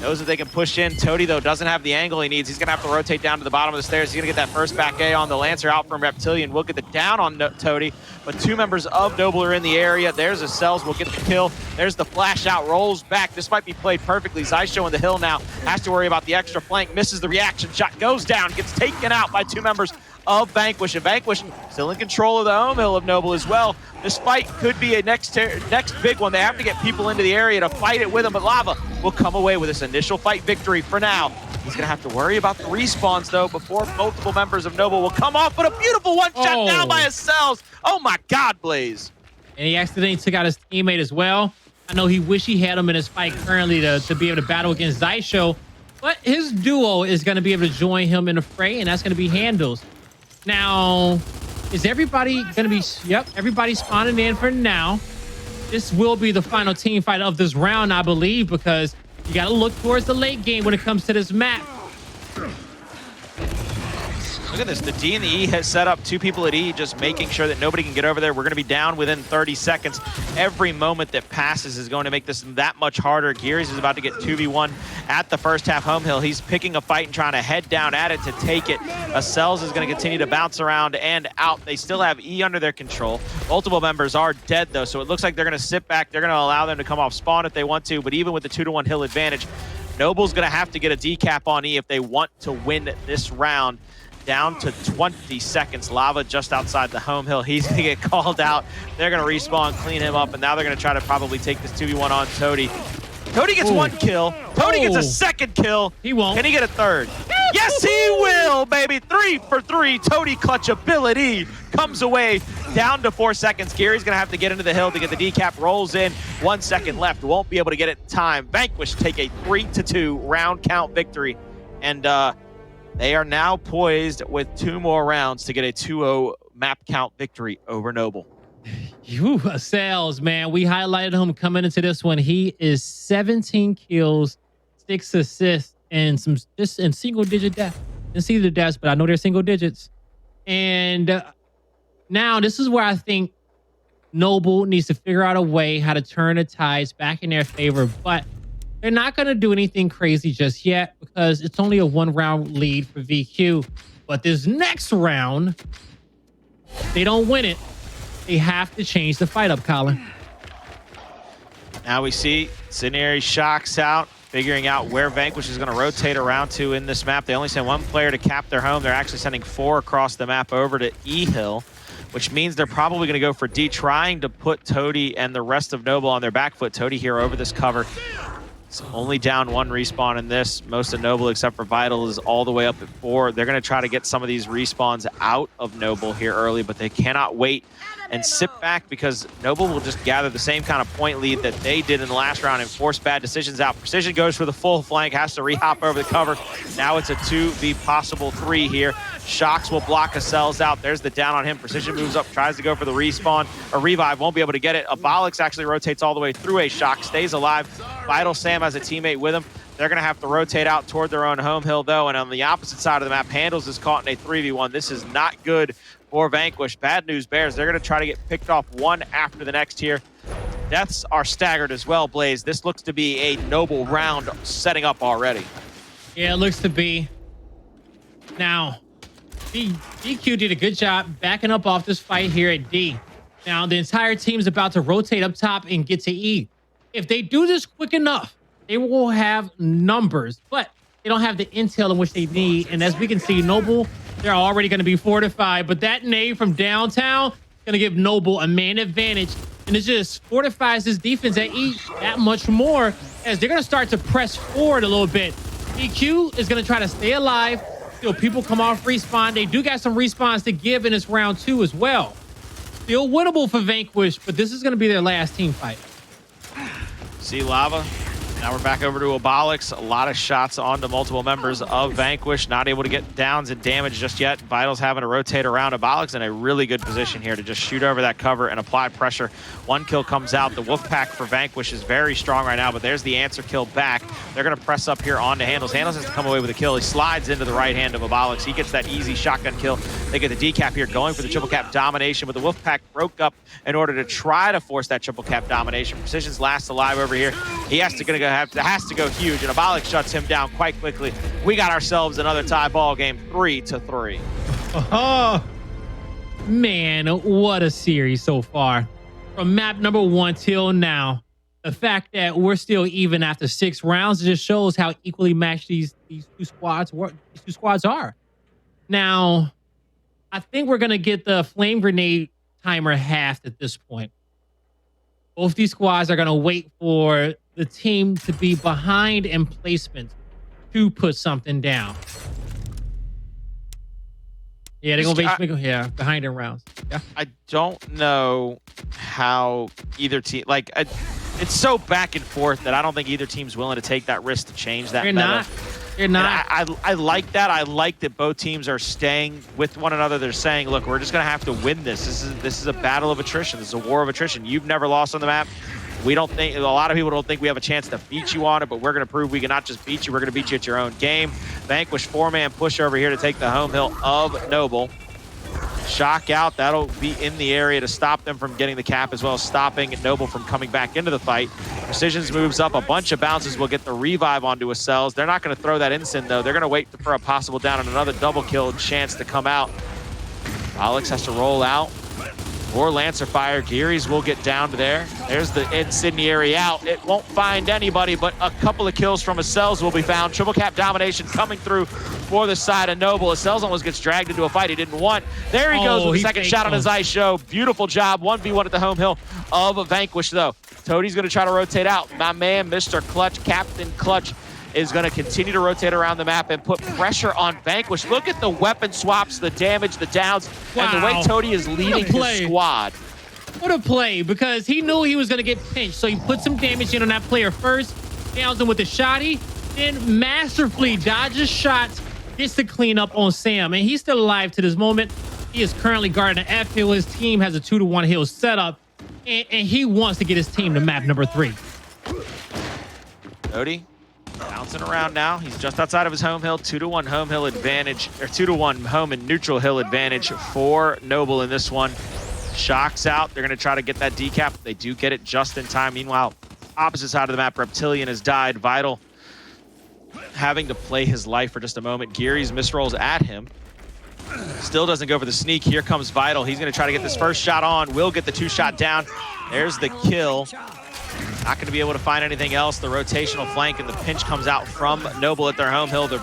knows that they can push in. Toti, though, doesn't have the angle he needs. He's going to have to rotate down to the bottom of the stairs. He's going to get that first back A on the Lancer out from Reptilian. We'll get the down on Toti, but 2 members of Noble are in the area. There's Acells. We'll get the kill. There's the flash out, rolls back. This might be played perfectly. Xysho in the hill now. Has to worry about the extra flank. Misses the reaction shot. Goes down. Gets taken out by 2 members of Vanquish, and Vanquish still in control of the home hill of Noble as well. This fight could be a next big one. They have to get people into the area to fight it with him, but Lava will come away with this initial fight victory for now. He's gonna have to worry about the respawns though before multiple members of Noble will come off, but a beautiful one shot down by Acells. Oh my God, Blaze. And he accidentally took out his teammate as well. I know he wished he had him in his fight currently to be able to battle against Xysho, but his duo is gonna be able to join him in the fray, and that's gonna be Hndles. Now, is everybody going to be... Yep, everybody's spawning in for now. This will be the final team fight of this round, I believe, because you got to look towards the late game when it comes to this map. Look at this. The D and the E has set up 2 people at E, just making sure that nobody can get over there. We're going to be down within 30 seconds. Every moment that passes is going to make this that much harder. Gearries is about to get 2v1 at the first half home hill. He's picking a fight and trying to head down at it to take it. Acells is going to continue to bounce around and out. They still have E under their control. Multiple members are dead, though, so it looks like they're going to sit back. They're going to allow them to come off spawn if they want to, but even with the 2-1 hill advantage, Noble's going to have to get a decap on E if they want to win this round. Down to 20 seconds. Lava just outside the home hill. He's going to get called out. They're going to respawn, clean him up, and now they're going to try to probably take this 2v1 on Toti. Toti gets one kill. Toti gets a second kill. He won't. Can he get a third? Yes, he will, baby. 3 for 3. Toti clutch ability comes away down to 4 seconds. Gearries gonna have to get into the hill to get the decap. Rolls in. 1 second left. Won't be able to get it in time. Vanquish take a 3-2 round count victory. And they are now poised with 2 more rounds to get a 2-0 map count victory over Noble. You Acells, man. We highlighted him coming into this one. He is 17 kills, 6 assists, and some just in single digit death. Didn't see the deaths, but I know they're single digits. And now this is where I think Noble needs to figure out a way how to turn the tides back in their favor. But they're not going to do anything crazy just yet because it's only a 1-round lead for VQ. But this next round, if they don't win it, they have to change the fight up, Colin. Now we see Scenario shocks out, figuring out where Vanquish is going to rotate around to in this map. They only send 1 player to cap their home. They're actually sending 4 across the map over to E-Hill, which means they're probably going to go for D, trying to put Toti and the rest of Noble on their back foot. Toti here over this cover. It's only down 1 respawn in this. Most of Noble, except for Vital, is all the way up at 4. They're going to try to get some of these respawns out of Noble here early, but they cannot wait and sit back because Noble will just gather the same kind of point lead that they did in the last round and force bad decisions out. Precision goes for the full flank, has to re-hop over the cover. Now it's a 2v possible 3 here. Shocks will block Acells out. There's the down on him. Precision moves up, tries to go for the respawn. A revive, won't be able to get it. Abolics actually rotates all the way through a Shock, stays alive. Vital Sam has a teammate with him. They're going to have to rotate out toward their own home hill, though, and on the opposite side of the map, Hndles is caught in a 3v1. This is not good for Vanquish. Bad news bears. They're going to try to get picked off one after the next here. Deaths are staggered as well, Blaze. This looks to be a Noble round setting up already. Yeah, it looks to be. Now, DQ did a good job backing up off this fight here at D. Now, the entire team's about to rotate up top and get to E. If they do this quick enough, they will have numbers, but they don't have the intel in which they need. And as we can see, Noble, they're already going to be fortified, but that nade from downtown is going to give Noble a man advantage. And it just fortifies this defense at E that much more as they're going to start to press forward a little bit. EQ is going to try to stay alive till people come off respawn. They do got some respawns to give in this round 2 as well. Still winnable for Vanquish, but this is going to be their last team fight. See Lava. Now we're back over to Abolics. A lot of shots onto multiple members of Vanquish. Not able to get downs and damage just yet. Vital's having to rotate around. Abolics in a really good position here to just shoot over that cover and apply pressure. 1 kill comes out. The Wolfpack for Vanquish is very strong right now, but there's the answer kill back. They're going to press up here onto Hndles. Hndles has to come away with a kill. He slides into the right hand of Abolics. He gets that easy shotgun kill. They get the decap here, going for the triple cap domination, but the Wolfpack broke up in order to try to force that triple cap domination. Precision's last alive over here. He has to go huge, and Abolics shuts him down quite quickly. We got ourselves another tie ball game, 3-3. Oh, man, what a series so far. From map number 1 till now, the fact that we're still even after 6 rounds just shows how equally matched these two squads are. Now, I think we're going to get the flame grenade timer halved at this point. Both these squads are going to wait for the team to be behind in placement to put something down. Yeah, they're going to be behind in rounds. Yeah. I don't know how either team, like, it's so back and forth that I don't think either team's willing to take that risk to change that meta. You're not. I like that. I like that both teams are staying with one another. They're saying, look, we're just going to have to win this. This is a battle of attrition. This is a war of attrition. You've never lost on the map. We don't think, a lot of people don't think we have a chance to beat you on it, but we're going to prove we can not just beat you, we're going to beat you at your own game. Vanquish 4-man push over here to take the home hill of Noble. Shock out, that'll be in the area to stop them from getting the cap, as well as stopping Noble from coming back into the fight. Precisions moves up, a bunch of bounces will get the revive onto Acells. They're not going to throw that instant though. They're going to wait for a possible down and another double kill chance to come out. Alex has to roll out. More Lancer fire. Gearries will get down to there. There's the incendiary out. It won't find anybody, but a couple of kills from Acells will be found. Triple cap domination coming through for the side of Noble. Acells almost gets dragged into a fight he didn't want. There he goes with the second shot on his Xysho. Beautiful job. 1v1 at the home hill of Vanquish, though. Toti's going to try to rotate out. My man, Mr. Clutch, Captain Clutch, is going to continue to rotate around the map and put pressure on Vanquish. Look at the weapon swaps, the damage, the downs, and the way Toti is leading his squad. What a play, because he knew he was going to get pinched, so he put some damage in on that player first, downs him with the shotty, then masterfully dodges shots, gets the clean up on Sam, and he's still alive to this moment. He is currently guarding an F hill. His team has a 2-to-1 hill setup, and he wants to get his team to map number 3. Toti bouncing around now. He's just outside of his home hill. 2-to-1 home hill advantage, or 2-to-1 home and neutral hill advantage for Noble in this one. Shocks out. They're going to try to get that decap. They do get it just in time. Meanwhile, opposite side of the map, Reptilian has died. Vital having to play his life for just a moment. Gearries misrolls at him. Still doesn't go for the sneak. Here comes Vital. He's going to try to get this first shot on. Will get the 2-shot down. There's the kill. Not going to be able to find anything else. The rotational flank and the pinch comes out from Noble at their home hill. The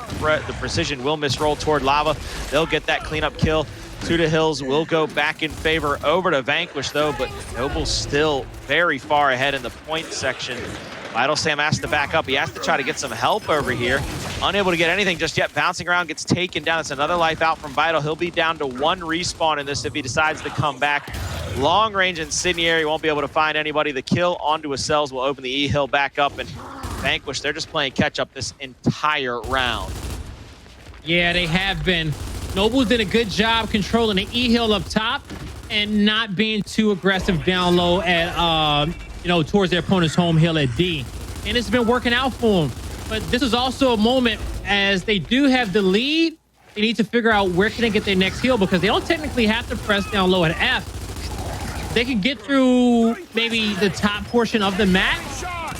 precision will misroll toward Lava. They'll get that cleanup kill. 2 hills will go back in favor over to Vanquish, though, but Noble's still very far ahead in the point section. Vital Sam has to back up. He has to try to get some help over here. Unable to get anything just yet. Bouncing around, gets taken down. It's another life out from Vital. He'll be down to 1 respawn in this if he decides to come back. Long range incendiary, won't be able to find anybody. The kill onto Acells will open the E hill back up, and Vanquish, they're just playing catch up this entire round. Yeah, they have been. Noble did a good job controlling the E hill up top and not being too aggressive down low at towards their opponent's home hill at D. And it's been working out for them. But this is also a moment, as they do have the lead, they need to figure out where can they get their next heal, because they don't technically have to press down low at F. They can get through maybe the top portion of the map.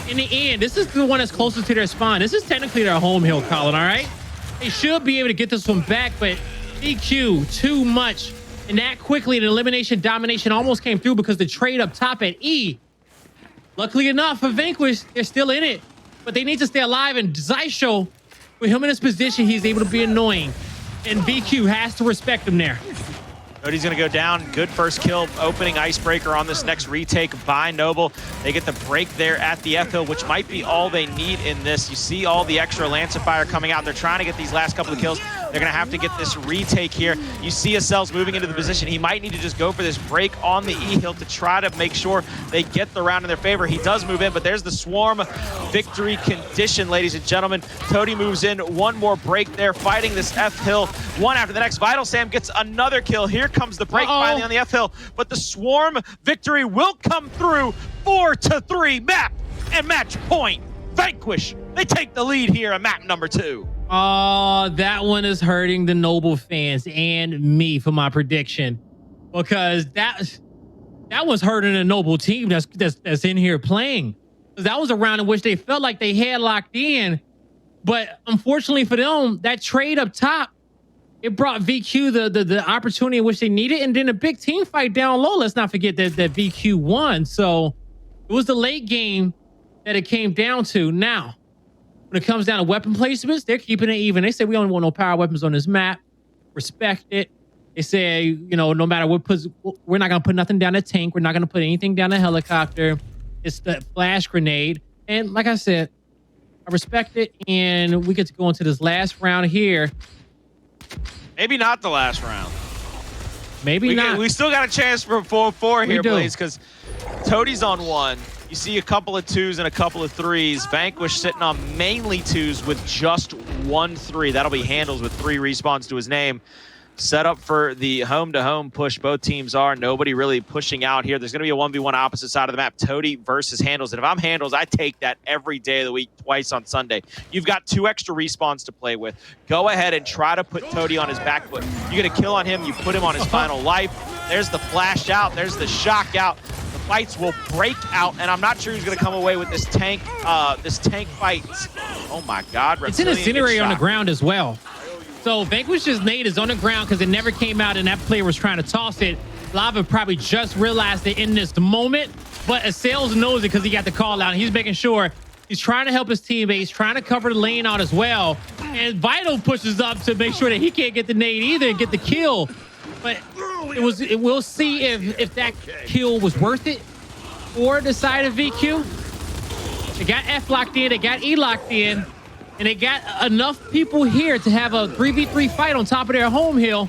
In the end, this is the one that's closest to their spawn. This is technically their home hill, Colin, all right? They should be able to get this one back, but DQ, too much. And that quickly, the elimination domination almost came through because the trade up top at E. Luckily enough for Vanquish, they're still in it, but they need to stay alive. And Xysho, with him in his position, he's able to be annoying. And VQ has to respect him there. Toti's going to go down. Good first kill, opening icebreaker on this next retake by Noble. They get the break there at the F hill, which might be all they need in this. You see all the extra Lancer fire coming out. They're trying to get these last couple of kills. They're going to have to get this retake here. You see Acells moving into the position. He might need to just go for this break on the E hill to try to make sure they get the round in their favor. He does move in, but there's the swarm victory condition, ladies and gentlemen. Toti moves in. One more break there, fighting this F hill. One after the next. Vital Sam gets another kill. Here comes the break finally on the F hill, but the swarm victory will come through. 4-3 map and match point. Vanquish, they take the lead here on map number 2. Oh, that one is hurting the Noble fans and me for my prediction, because that was hurting a Noble team that's in here playing. That was a round in which they felt like they had locked in, but unfortunately for them, that trade up top, it brought VQ the opportunity in which they needed, and then a big team fight down low. Let's not forget that VQ won. So it was the late game that it came down to. Now, when it comes down to weapon placements, they're keeping it even. They say we don't want no power weapons on this map. Respect it. They say, no matter what, we're not going to put nothing down the tank. We're not going to put anything down the helicopter. It's the flash grenade. And like I said, I respect it. And we get to go into this last round here. Maybe not the last round. Maybe not. We still got a chance for 4-4 here, Blaze, because Toti's on 1. You see a couple of 2s and a couple of 3s. Vanquish sitting on mainly 2s with just 1 3. That'll be Hndles with 3 respawns to his name. Set up for the home-to-home push. Both teams are. Nobody really pushing out here. There's going to be a 1v1 opposite side of the map. Toti versus Hndles. And if I'm Hndles, I take that every day of the week, twice on Sunday. You've got 2 extra respawns to play with. Go ahead and try to put Toti on his back foot. You get a kill on him, you put him on his final life. There's the flash out. There's the shock out. The fights will break out, and I'm not sure who's going to come away with this tank fight. Oh, my God. It's an incendiary on the ground as well. So Vanquish's nade is on the ground because it never came out and that player was trying to toss it. Lava probably just realized it in this moment, but Acells knows it because he got the call out. And he's making sure He's trying to help his teammates, trying to cover the lane out as well. And Vital pushes up to make sure that he can't get the nade either and get the kill. But we'll see if that kill was worth it for the side of VQ. They got F locked in, they got E locked in, and they got enough people here to have a 3v3 fight on top of their home hill.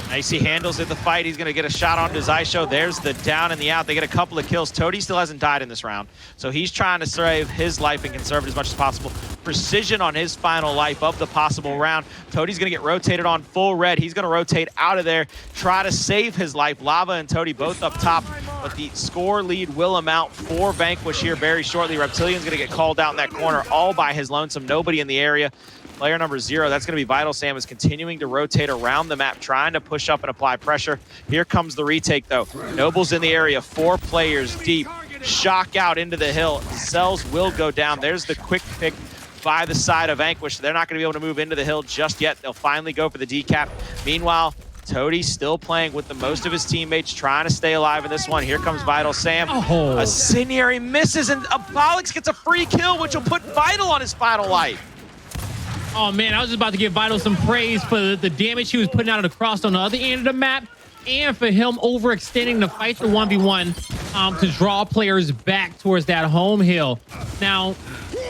Now you see Hndles in the fight. He's going to get a shot onto Xysho. There's the down and the out. They get a couple of kills. Toti still hasn't died in this round, so he's trying to save his life and conserve it as much as possible. Precision on his final life of the possible round. Toti's going to get rotated on full red. He's going to rotate out of there, try to save his life. Lava and Toti both up top, but the score lead will amount for Vanquish here very shortly. Reptilian's going to get called out in that corner all by his lonesome. Nobody in the area. Player number 0, that's going to be Vital Sam, is continuing to rotate around the map, trying to push up and apply pressure. Here comes the retake, though. Noble's in the area, 4 players deep. Shock out into the hill. Acells will go down. There's the quick pick by the side of Vanquish. They're not going to be able to move into the hill just yet. They'll finally go for the decap. Meanwhile, Toti still playing with the most of his teammates, trying to stay alive in this one. Here comes Vital Sam. Oh. Incendiary misses, and Abolics gets a free kill, which will put Vital on his final life. Oh man, I was just about to give Vital some praise for the damage he was putting out of the cross on the other end of the map, and for him overextending to fight the 1v1 to draw players back towards that home hill. Now,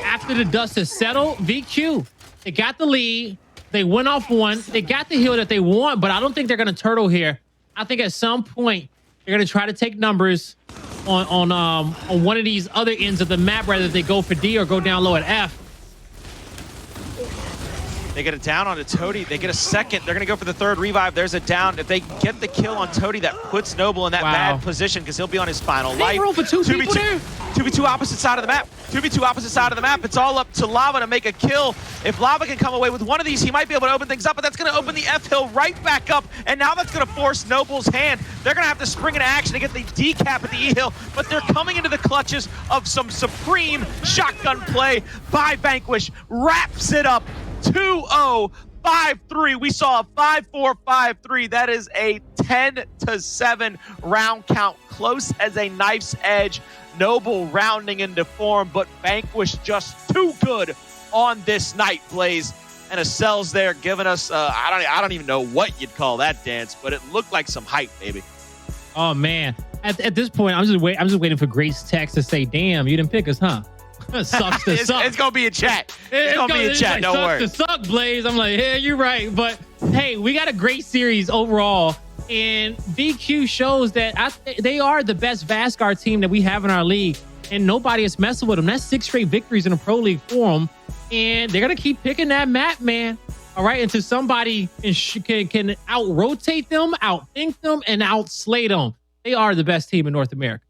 after the dust has settled, VQ, they got the lead. They went off one. They got the hill that they want, but I don't think they're going to turtle here. I think at some point they're going to try to take numbers on one of these other ends of the map, rather they go for D or go down low at F. They get a down onto Toti. They get a second. They're going to go for the third revive. There's a down. If they get the kill on Toti, that puts Noble in that bad position because he'll be on his final life. Roll for 2v2 opposite side of the map. 2v2 opposite side of the map. It's all up to Lava to make a kill. If Lava can come away with one of these, he might be able to open things up, but that's going to open the F hill right back up, and now that's going to force Noble's hand. They're going to have to spring into action to get the decap at the E hill, but they're coming into the clutches of some supreme shotgun play by Vanquish. Wraps it up. 2-0, 5-3. We saw a 5-4, 5-3. That is a 10-7 round count, close as a knife's edge. Noble rounding into form, but Vanquish just too good on this night, Blaze. And Acells there giving us, I don't even know what you'd call that dance, but it looked like some hype, baby. Oh man, at this point, I'm just waiting for Grace text to say, "Damn, you didn't pick us, huh?" Sucks to suck. It's gonna be a chat. It's gonna be a chat. Like, don't worry. Sucks to suck, Blaze. I'm like, yeah, you're right. But hey, we got a great series overall, and VQ shows that they are the best Vasgar team that we have in our league, and nobody is messing with them. That's 6 straight victories in a pro league for them, and they're gonna keep picking that map, man. All right, until somebody can out-rotate them, out-think them, and out-slay them. They are the best team in North America.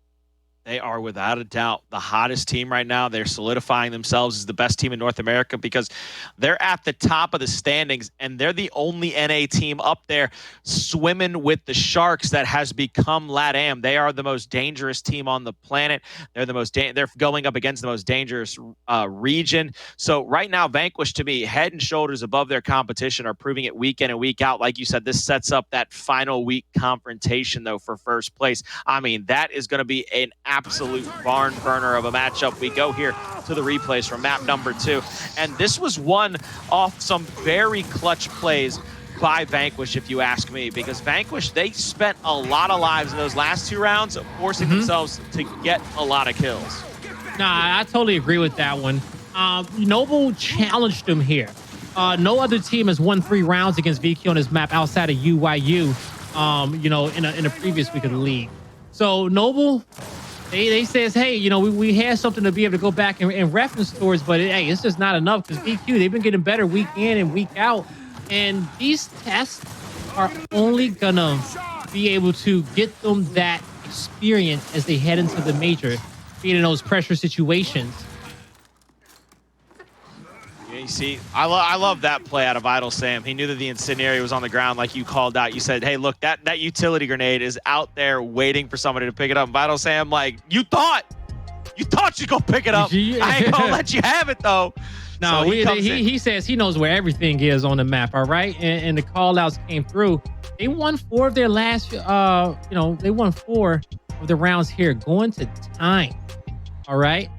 They are without a doubt the hottest team right now. They're solidifying themselves as the best team in North America because they're at the top of the standings, and they're the only NA team up there swimming with the Sharks that has become LATAM. They are the most dangerous team on the planet. They're they're going up against the most dangerous region. So right now, Vanquish, to me, head and shoulders above their competition, are proving it week in and week out. Like you said, this sets up that final week confrontation, though, for first place. I mean, that is going to be an absolute barn burner of a matchup. We go here to the replays from map number 2, and this was won off some very clutch plays by Vanquish, if you ask me, because Vanquish, they spent a lot of lives in those last 2 rounds forcing themselves to get a lot of kills. Nah, I totally agree with that one. Noble challenged them here. No other team has won 3 rounds against VQ on this map outside of UYU, in a previous week of the league. So Noble, they says, hey, we had something to be able to go back and reference towards, but hey, it's just not enough because VQ, they've been getting better week in and week out. And these tests are only gonna be able to get them that experience as they head into the major, being in those pressure situations. You see, I love that play out of Vital Sam. He knew that the incendiary was on the ground, like you called out. You said, hey, look, that utility grenade is out there waiting for somebody to pick it up. And Vital Sam, like, you thought you'd go pick it up. I ain't gonna let you have it, though. No, so he says he knows where everything is on the map, all right? And the call-outs came through. They won 4 of their last, they won 4 of the rounds here, going to time, all right?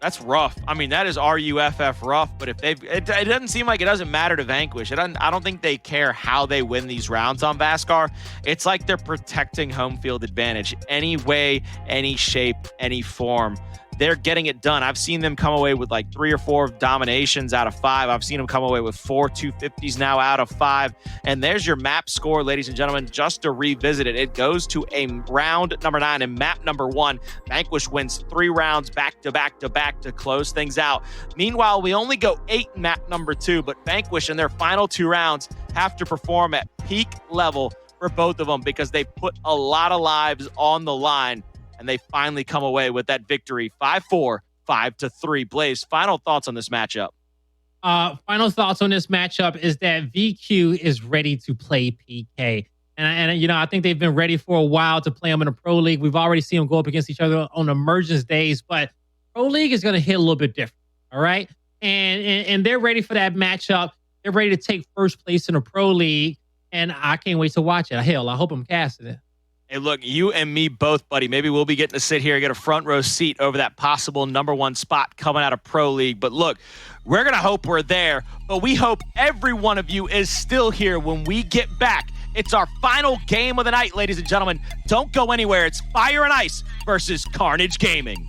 That's rough. I mean, that is RUFF rough, but if it doesn't seem like it doesn't matter to Vanquish. I don't think they care how they win these rounds on Vasgar. It's like they're protecting home field advantage. Any way, any shape, any form. They're getting it done. I've seen them come away with like 3 or 4 dominations out of 5. I've seen them come away with 4 250s now out of 5. And there's your map score, ladies and gentlemen. Just to revisit it, it goes to a round number 9 and map number 1. Vanquish wins 3 rounds back to back to back to close things out. Meanwhile, we only go 8 in map number 2, but Vanquish in their final 2 rounds have to perform at peak level for both of them because they put a lot of lives on the line. And they finally come away with that victory, 5-4, 5-3. Blaze, final thoughts on this matchup? Final thoughts on this matchup is that VQ is ready to play PK. And you know, I think they've been ready for a while to play them in a Pro League. We've already seen them go up against each other on emergence days, but Pro League is going to hit a little bit different, all right? And they're ready for that matchup. They're ready to take first place in a Pro League, and I can't wait to watch it. Hell, I hope I'm casting it. Hey, look, you and me both, buddy. Maybe we'll be getting to sit here and get a front row seat over that possible #1 spot coming out of Pro League. But look, we're going to hope we're there, but we hope every one of you is still here when we get back. It's our final game of the night, ladies and gentlemen. Don't go anywhere. It's Fire and Ice versus Carnage Gaming.